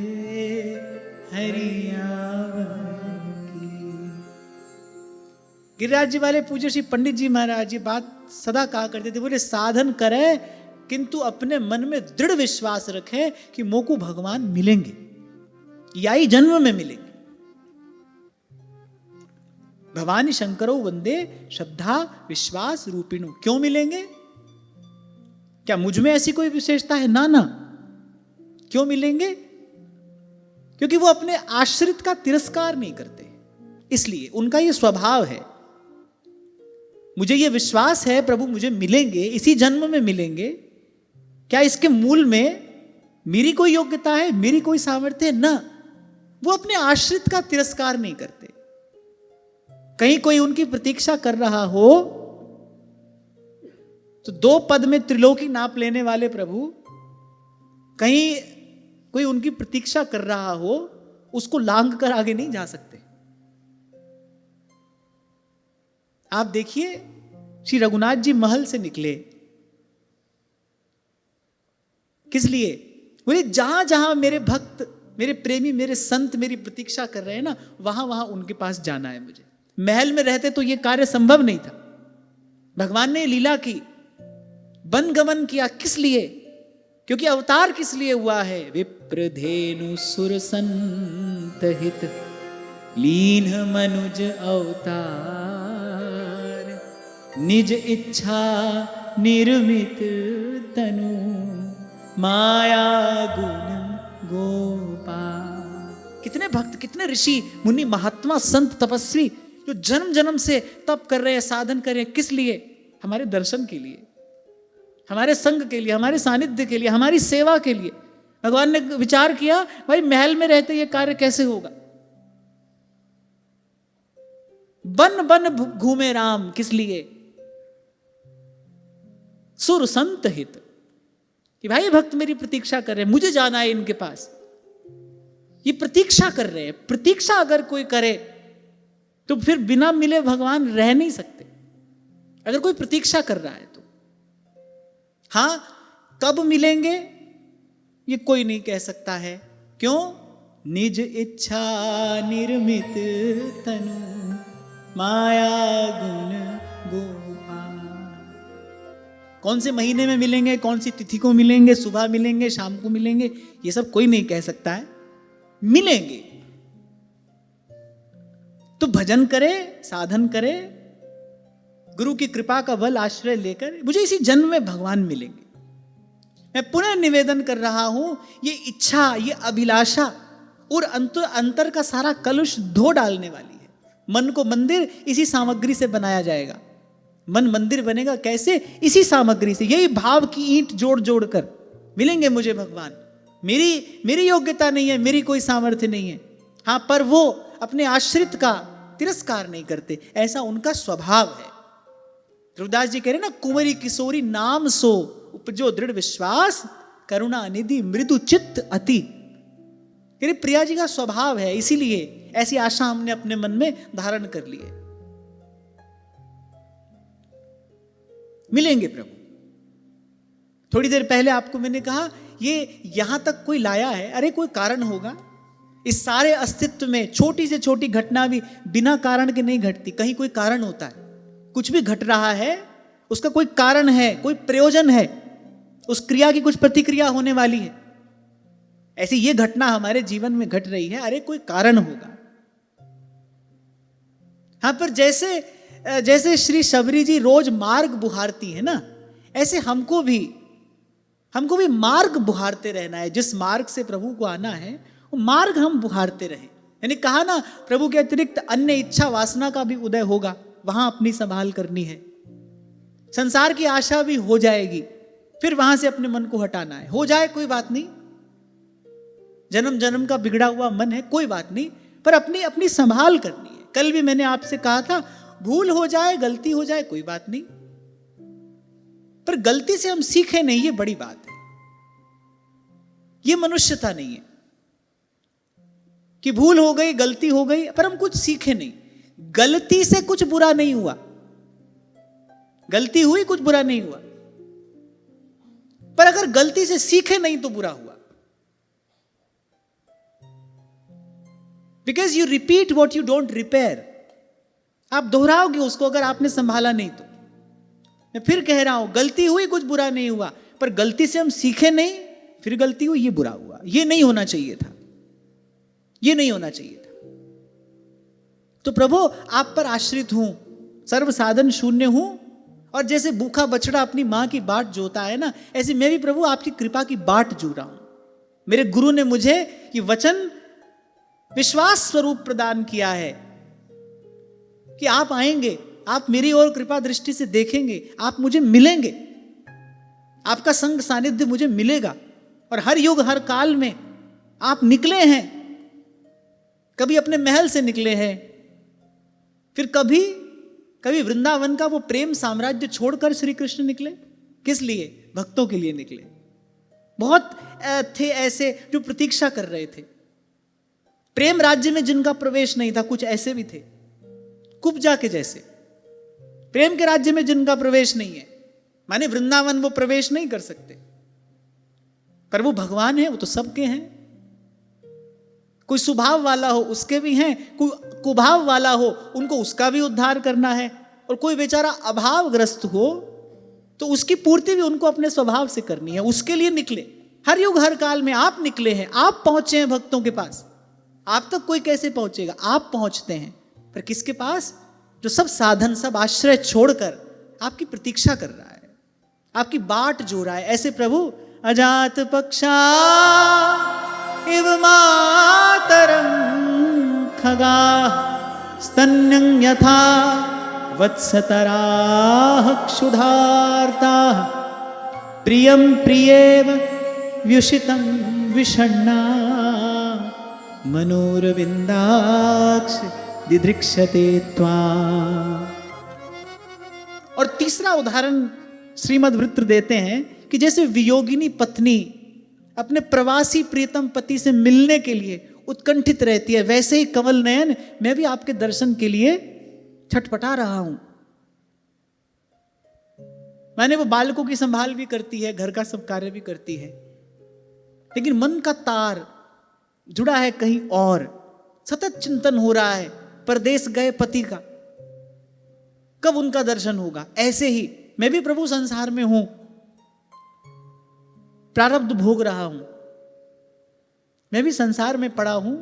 हरियावन की। गिरिराज जी वाले पूज्य श्री पंडित जी महाराज ये बात सदा कहा करते थे, बोले साधन करें किंतु अपने मन में दृढ़ विश्वास रखें कि मोको भगवान मिलेंगे, या ही जन्म में मिलेंगे। भवानी शंकरो वंदे श्रद्धा विश्वास रूपिणु। क्यों मिलेंगे? क्या मुझ में ऐसी कोई विशेषता है? ना। क्यों मिलेंगे? क्योंकि वो अपने आश्रित का तिरस्कार नहीं करते, इसलिए उनका ये स्वभाव है। मुझे ये विश्वास है प्रभु मुझे मिलेंगे, इसी जन्म में मिलेंगे। क्या इसके मूल में मेरी कोई योग्यता है, मेरी कोई सामर्थ्य है? ना। वो अपने आश्रित का तिरस्कार नहीं करते। कहीं कोई उनकी प्रतीक्षा कर रहा हो तो 2 पद में त्रिलोकी नाप लेने वाले प्रभु, कहीं कोई उनकी प्रतीक्षा कर रहा हो उसको लांग कर आगे नहीं जा सकते। आप देखिए श्री रघुनाथ जी महल से निकले, किस लिए? बोले जहां जहां मेरे भक्त, मेरे प्रेमी, मेरे संत मेरी प्रतीक्षा कर रहे हैं ना, वहां वहां उनके पास जाना है मुझे। महल में रहते तो यह कार्य संभव नहीं था। भगवान ने लीला की, वन गमन किया, किस लिए? क्योंकि अवतार किस लिए हुआ है? विप्रधेनु सुर संत हित लीन मनुज अवतार, निज इच्छा निर्मित तनु माया गुण गोपाल। कितने भक्त, कितने ऋषि मुनि महात्मा संत तपस्वी जो जन्म जन्म से तप कर रहे हैं, साधन कर रहे हैं, किस लिए? हमारे दर्शन के लिए, हमारे संग के लिए, हमारे सानिध्य के लिए, हमारी सेवा के लिए। भगवान ने विचार किया भाई महल में रहते ये कार्य कैसे होगा? बन बन घूमे राम, किस लिए? सुर संत हित, कि भाई भक्त मेरी प्रतीक्षा कर रहे हैं, मुझे जाना है इनके पास। ये प्रतीक्षा कर रहे हैं। प्रतीक्षा अगर कोई करे तो फिर बिना मिले भगवान रह नहीं सकते, अगर कोई प्रतीक्षा कर रहा है तो। हां, कब मिलेंगे ये कोई नहीं कह सकता है। क्यों? निज इच्छा निर्मित तनु माया गुण गोपाल। कौन से महीने में मिलेंगे, कौन सी तिथि को मिलेंगे, सुबह मिलेंगे, शाम को मिलेंगे, ये सब कोई नहीं कह सकता है। मिलेंगे तो भजन करे, साधन करे, गुरु की कृपा का बल आश्रय लेकर मुझे इसी जन्म में भगवान मिलेंगे। मैं पुनः निवेदन कर रहा हूं, ये इच्छा, ये अभिलाषा और अंतर का सारा कलुष धो डालने वाली है। मन को मंदिर इसी सामग्री से बनाया जाएगा। मन मंदिर बनेगा कैसे? इसी सामग्री से, यही भाव की ईंट जोड़ जोड़ कर मिलेंगे मुझे भगवान। मेरी योग्यता नहीं है, मेरी कोई सामर्थ्य नहीं है। हाँ, पर वो अपने आश्रित का तिरस्कार नहीं करते, ऐसा उनका स्वभाव है। ध्रुवदास जी कह रहे ना, कुंवरी किशोरी नाम सो उपजो दृढ़ विश्वास, करुणा निधि मृदु चित्त अति। तेरे प्रिया जी का स्वभाव है, इसीलिए ऐसी आशा हमने अपने मन में धारण कर ली है। मिलेंगे प्रभु। थोड़ी देर पहले आपको मैंने कहा ये यहां तक कोई लाया है, अरे कोई कारण होगा। इस सारे अस्तित्व में छोटी से छोटी घटना भी बिना कारण के नहीं घटती, कहीं कोई कारण होता है। कुछ भी घट रहा है उसका कोई कारण है, कोई प्रयोजन है। उस क्रिया की कुछ प्रतिक्रिया होने वाली है। ऐसी ये घटना हमारे जीवन में घट रही है, अरे कोई कारण होगा। हाँ, पर जैसे श्री शबरी जी रोज मार्ग बुहारती है ना, ऐसे हमको भी मार्ग बुहारते रहना है। जिस मार्ग से प्रभु को आना है वो मार्ग हम बुहारते रहें। यानी कहा ना, प्रभु के अतिरिक्त अन्य इच्छा वासना का भी उदय होगा, वहां अपनी संभाल करनी है। संसार की आशा भी हो जाएगी, फिर वहां से अपने मन को हटाना है। हो जाए कोई बात नहीं, जन्म जन्म का बिगड़ा हुआ मन है, कोई बात नहीं, पर अपनी अपनी संभाल करनी है। कल भी मैंने आपसे कहा था, भूल हो जाए, गलती हो जाए, कोई बात नहीं, पर गलती से हम सीखे नहीं, ये बड़ी बात है। ये मनुष्यता नहीं है कि भूल हो गई, गलती हो गई, पर हम कुछ सीखे नहीं। गलती से कुछ बुरा नहीं हुआ, गलती हुई, कुछ बुरा नहीं हुआ, पर अगर गलती से सीखे नहीं तो बुरा हुआ। Because you repeat what you don't repair. आप दोहराओगे उसको अगर आपने संभाला नहीं तो। मैं फिर कह रहा हूं, गलती हुई, कुछ बुरा नहीं हुआ, पर गलती से हम सीखे नहीं, फिर गलती हुई, ये बुरा हुआ। ये नहीं होना चाहिए था, ये नहीं होना चाहिए था। तो प्रभु आप पर आश्रित हूं, सर्व साधन शून्य हूं, और जैसे भूखा बछड़ा अपनी मां की बाट जोता है ना, ऐसे मैं भी प्रभु आपकी कृपा की बाट जो रहा हूं। मेरे गुरु ने मुझे ये वचन विश्वास स्वरूप प्रदान किया है कि आप आएंगे, आप मेरी ओर कृपा दृष्टि से देखेंगे, आप मुझे मिलेंगे, आपका संग सानिध्य मुझे मिलेगा। और हर युग हर काल में आप निकले हैं, कभी अपने महल से निकले हैं, फिर कभी वृंदावन का वो प्रेम साम्राज्य छोड़कर श्री कृष्ण निकले। किस लिए? भक्तों के लिए निकले। बहुत थे ऐसे जो प्रतीक्षा कर रहे थे। प्रेम राज्य में जिनका प्रवेश नहीं था, कुछ ऐसे भी थे कुब्जा के जैसे, प्रेम के राज्य में जिनका प्रवेश नहीं है, माने वृंदावन वो प्रवेश नहीं कर सकते, पर वो भगवान है, वो तो सबके हैं। कोई सुभाव वाला हो उसके भी हैं, कोई कुभाव वाला हो उनको उसका भी उद्धार करना है, और कोई बेचारा अभावग्रस्त हो तो उसकी पूर्ति भी उनको अपने स्वभाव से करनी है। उसके लिए निकले। हर युग हर काल में आप निकले हैं, आप पहुंचे हैं भक्तों के पास। आप तक कोई कैसे पहुंचेगा? आप पहुंचते हैं, पर किसके पास? जो सब साधन, सब आश्रय छोड़कर आपकी प्रतीक्षा कर रहा है, आपकी बाट जो रहा है। ऐसे प्रभु अजात पक्षा इव मातरं खगा स्तन्यं यथा वत्सतराः क्षुधार्ता प्रियं प्रियेव व्युषितं विषण्णा मनोरविंदाक्ष दिदृक्षते त्वां। और तीसरा उदाहरण श्रीमद् वृत्र देते हैं कि जैसे वियोगिनी पत्नी अपने प्रवासी प्रियतम पति से मिलने के लिए उत्कंठित रहती है, वैसे ही कमल नयन मैं भी आपके दर्शन के लिए छटपटा रहा हूं। मैंने वो बालकों की संभाल भी करती है, घर का सब कार्य भी करती है, लेकिन मन का तार जुड़ा है कहीं और। सतत चिंतन हो रहा है परदेश गए पति का, कब उनका दर्शन होगा। ऐसे ही मैं भी प्रभु संसार में हूं, प्रारब्ध भोग रहा हूं, मैं भी संसार में पड़ा हूं,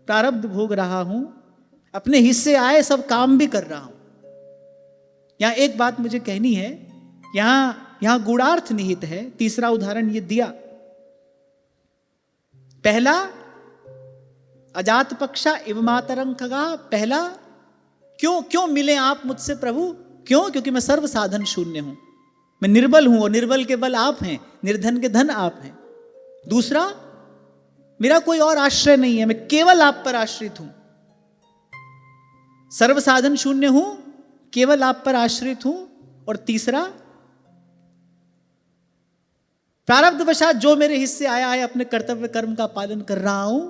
प्रारब्ध भोग रहा हूं, अपने हिस्से आए सब काम भी कर रहा हूं। यहां एक बात मुझे कहनी है, यहां गूढ़ार्थ निहित है। तीसरा उदाहरण ये दिया। पहला अजात पक्षा इव मातरं खगा, पहला क्यों मिले आप मुझसे प्रभु? क्यों? क्योंकि मैं सर्व साधन शून्य हूं, मैं निर्बल हूं, और निर्बल के बल आप हैं, निर्धन के धन आप हैं। दूसरा, मेरा कोई और आश्रय नहीं है, मैं केवल आप पर आश्रित हूं, सर्व साधन शून्य हूं, केवल आप पर आश्रित हूं। और तीसरा, प्रारब्धवशात जो मेरे हिस्से आया है अपने कर्तव्य कर्म का पालन कर रहा हूं,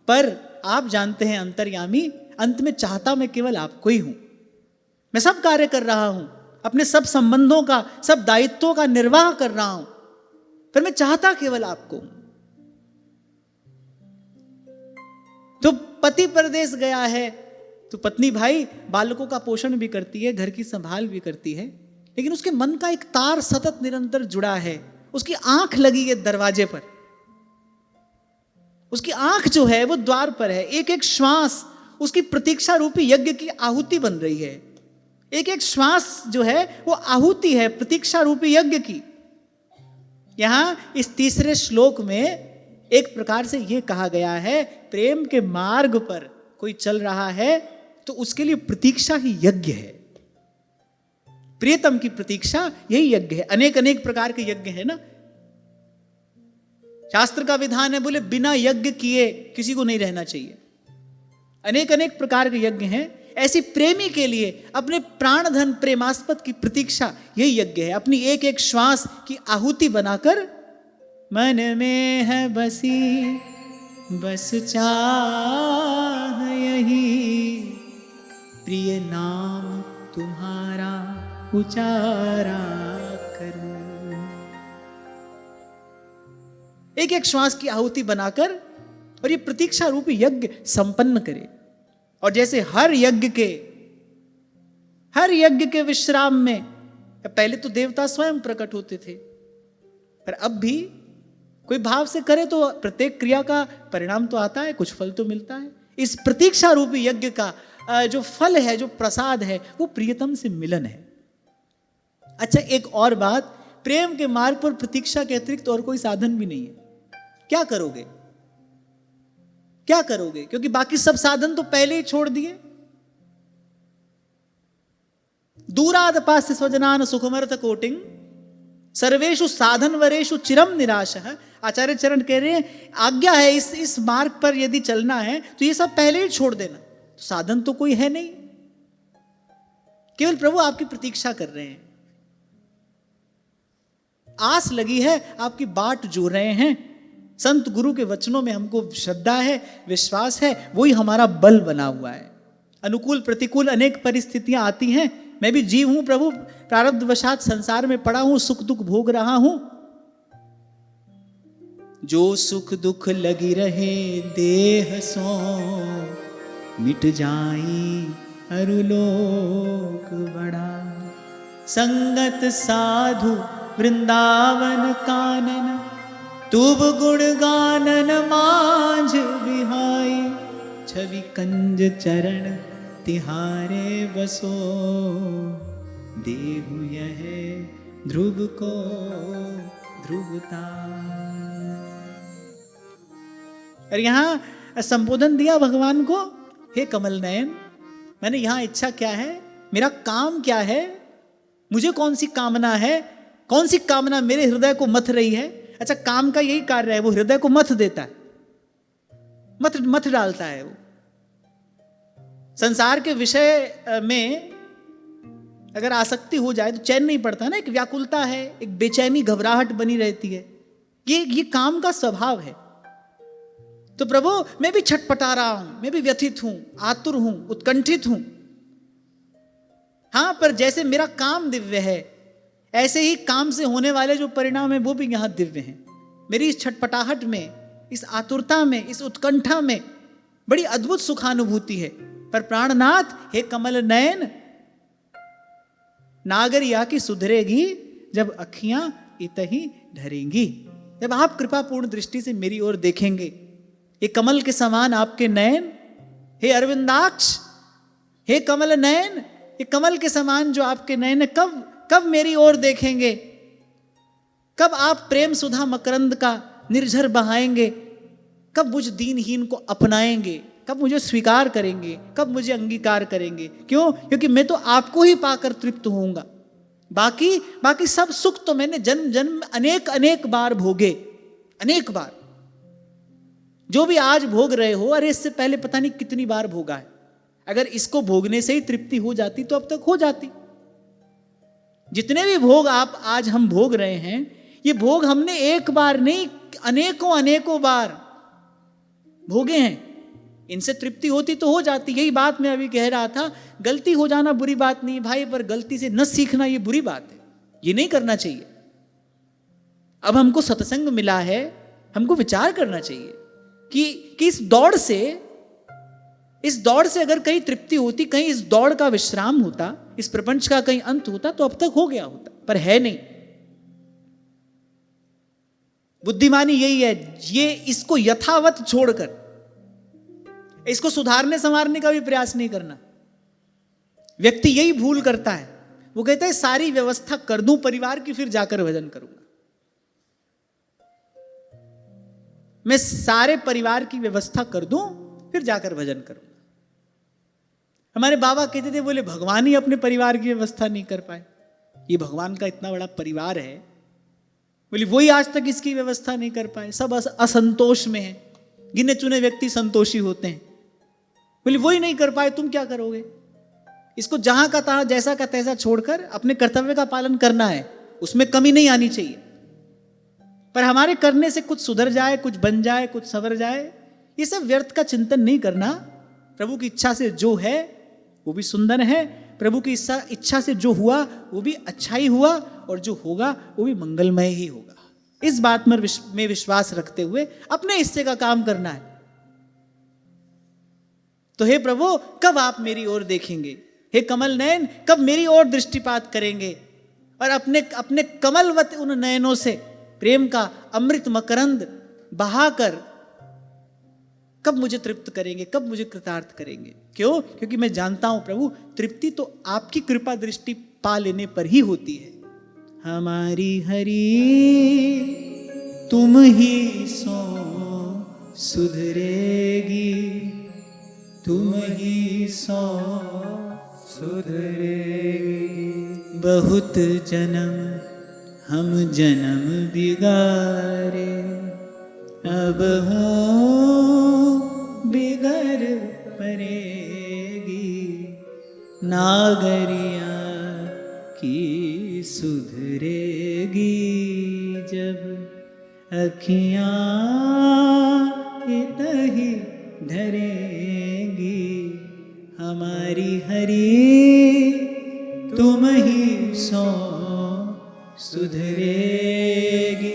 पर आप जानते हैं अंतर्यामी, अंत में चाहता मैं केवल आपको ही हूं। मैं सब कार्य कर रहा हूं, अपने सब संबंधों का, सब दायित्वों का निर्वाह कर रहा हूं, पर मैं चाहता केवल आपको हूं। तो पति परदेश गया है तो पत्नी भाई बालकों का पोषण भी करती है, घर की संभाल भी करती है, लेकिन उसके मन का एक तार सतत निरंतर जुड़ा है, उसकी आंख लगी है दरवाजे पर, उसकी आंख जो है वो द्वार पर है। एक एक श्वास उसकी प्रतीक्षा रूपी यज्ञ की आहुति बन रही है। एक एक श्वास जो है वो आहुति है प्रतीक्षा रूपी यज्ञ की। यहां इस तीसरे श्लोक में एक प्रकार से यह कहा गया है, प्रेम के मार्ग पर कोई चल रहा है तो उसके लिए प्रतीक्षा ही यज्ञ है। प्रियतम की प्रतीक्षा यही यज्ञ है। अनेक अनेक प्रकार के यज्ञ है ना, शास्त्र का विधान है, बोले बिना यज्ञ किए किसी को नहीं रहना चाहिए। अनेक अनेक प्रकार के यज्ञ हैं। ऐसी प्रेमी के लिए अपने प्राण धन प्रेमास्पद की प्रतीक्षा यही यज्ञ है। अपनी एक एक श्वास की आहुति बनाकर मन में है बसी बस चाह यही, प्रिय नाम तुम्हारा उचारा करूं। एक एक श्वास की आहुति बनाकर और ये प्रतीक्षा रूपी यज्ञ संपन्न करे। और जैसे हर यज्ञ के विश्राम में, पहले तो देवता स्वयं प्रकट होते थे, पर अब भी कोई भाव से करे तो प्रत्येक क्रिया का परिणाम तो आता है, कुछ फल तो मिलता है। इस प्रतीक्षा रूपी यज्ञ का जो फल है, जो प्रसाद है, वो प्रियतम से मिलन है। अच्छा, एक और बात, प्रेम के मार्ग पर प्रतीक्षा के अतिरिक्त और कोई साधन भी नहीं है। क्या करोगे, क्या करोगे? क्योंकि बाकी सब साधन तो पहले ही छोड़ दिए। दूराद पास्य स्वजनान सुखमर्थ कोटिंग सर्वेषु साधन वरेषु चिरम निराशः। आचार्य चरण कह रहे हैं, आज्ञा है इस मार्ग पर यदि चलना है तो ये सब पहले ही छोड़ देना। तो साधन तो कोई है नहीं, केवल प्रभु आपकी प्रतीक्षा कर रहे हैं, आस लगी है, आपकी बाट जो रहे हैं। संत गुरु के वचनों में हमको श्रद्धा है, विश्वास है, वही हमारा बल बना हुआ है। अनुकूल प्रतिकूल अनेक परिस्थितियां आती हैं, मैं भी जीव हूं प्रभु, प्रारब्धवशात संसार में पड़ा हूं, सुख दुख भोग रहा हूं। जो सुख दुख लगी रहे देह सो, मिट जाई अरुलोक बड़ा। संगत साधु वृंदावन कानन, तुब गुण गानन मांझ विहाई। छवि कंज चरण तिहारे बसो, देहु यह ध्रुव को ध्रुवता। और यहां संबोधन दिया भगवान को, हे कमल नयन, मैंने यहां इच्छा क्या है, मेरा काम क्या है, मुझे कौन सी कामना है, कौन सी कामना मेरे हृदय को मथ रही है। अच्छा, काम का यही कार्य है, वो हृदय को मथ देता है, मथ डालता है। वो संसार के विषय में अगर आसक्ति हो जाए तो चैन नहीं पड़ता ना, एक व्याकुलता है, एक बेचैनी घबराहट बनी रहती है। ये काम का स्वभाव है। तो प्रभु, मैं भी छटपटा रहा हूं, मैं भी व्यथित हूं, आतुर हूं, उत्कंठित हूं। हां, पर जैसे मेरा काम दिव्य है, ऐसे ही काम से होने वाले जो परिणाम है वो भी यहां दिव्य हैं। मेरी इस छटपटाहट में, इस आतुरता में, इस उत्कंठा में बड़ी अद्भुत सुखानुभूति है। पर प्राणनाथ, हे कमल नयन, नागरिया की सुधरेगी जब अखियां इतही ढरेंगी। जब आप कृपापूर्ण दृष्टि से मेरी ओर देखेंगे, ये कमल के समान आपके नयन, हे अरविंदाक्ष, हे कमल नयन, ये कमल के समान जो आपके नयन, कब मेरी ओर देखेंगे? कब आप प्रेम सुधा मकरंद का निर्झर बहाएंगे? कब मुझ दीनहीन को अपनाएंगे? कब मुझे स्वीकार करेंगे? कब मुझे अंगीकार करेंगे? क्यों? क्योंकि मैं तो आपको ही पाकर तृप्त होऊंगा। बाकी सब सुख तो मैंने जन्म जन्म अनेक बार भोगे, अनेक बार। जो भी आज भोग रहे हो, अरे इससे पहले पता नहीं कितनी बार भोगा है। अगर इसको भोगने से ही तृप्ति हो जाती तो अब तक हो जाती। जितने भी भोग आज हम भोग रहे हैं, ये भोग हमने एक बार नहीं, अनेकों बार भोगे हैं। इनसे तृप्ति होती तो हो जाती। यही बात मैं अभी कह रहा था, गलती हो जाना बुरी बात नहीं भाई, पर गलती से न सीखना ये बुरी बात है, ये नहीं करना चाहिए। अब हमको सत्संग मिला है, हमको विचार करना चाहिए कि इस दौड़ से अगर कहीं तृप्ति होती, कहीं इस दौड़ का विश्राम होता, इस प्रपंच का कहीं अंत होता, तो अब तक हो गया होता, पर है नहीं। बुद्धिमानी यही है, ये इसको यथावत छोड़कर इसको सुधारने संवारने का भी प्रयास नहीं करना। व्यक्ति यही भूल करता है, वो कहता है सारी व्यवस्था कर दूं परिवार की, फिर जाकर भजन करूंगा। मैं सारे परिवार की व्यवस्था कर दूं, फिर जाकर भजन करूंगा। हमारे बाबा कहते थे, बोले भगवान ही अपने परिवार की व्यवस्था नहीं कर पाए, ये भगवान का इतना बड़ा परिवार है, बोले वही आज तक इसकी व्यवस्था नहीं कर पाए, सब असंतोष में है, गिने चुने व्यक्ति संतोषी होते हैं, बोले वही नहीं कर पाए, तुम क्या करोगे। इसको जहां का तहां जैसा का तैसा छोड़कर अपने कर्तव्य का पालन करना है, उसमें कमी नहीं आनी चाहिए। पर हमारे करने से कुछ सुधर जाए, कुछ बन जाए, कुछ सवर जाए, ये सब व्यर्थ का चिंतन नहीं करना। प्रभु की इच्छा से जो है वो भी सुंदर है, प्रभु की इच्छा से जो हुआ वो भी अच्छा ही हुआ, और जो होगा वो भी मंगलमय ही होगा। इस बात में विश्वास रखते हुए अपने हिस्से का काम करना है। तो हे प्रभु, कब आप मेरी ओर देखेंगे, हे कमल नयन कब मेरी ओर दृष्टिपात करेंगे, और अपने कमलवत उन नयनों से प्रेम का अमृत मकरंद बहाकर कब मुझे तृप्त करेंगे, कब मुझे कृतार्थ करेंगे। क्यों? क्योंकि मैं जानता हूं प्रभु, तृप्ति तो आपकी कृपा दृष्टि पा लेने पर ही होती है। हमारी हरि तुम ही सो सुधरेगी, तुम ही सो सुधरेगी। बहुत जन्म हम जन्म बिगारे, अब हो बिगर परेगी। नागरिया की सुधरेगी, जब अखियाँ इतही धरेगी। हमारी हरि तुम ही सो सुधरेगी,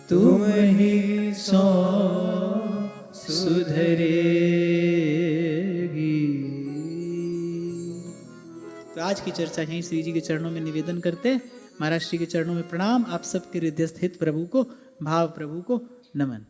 तुम ही सो सुधरेगी। तो आज की चर्चा यहीं श्री जी के चरणों में निवेदन करते, महाराज श्री के चरणों में प्रणाम। आप सबके हृदय स्थित प्रभु को, भाव प्रभु को नमन।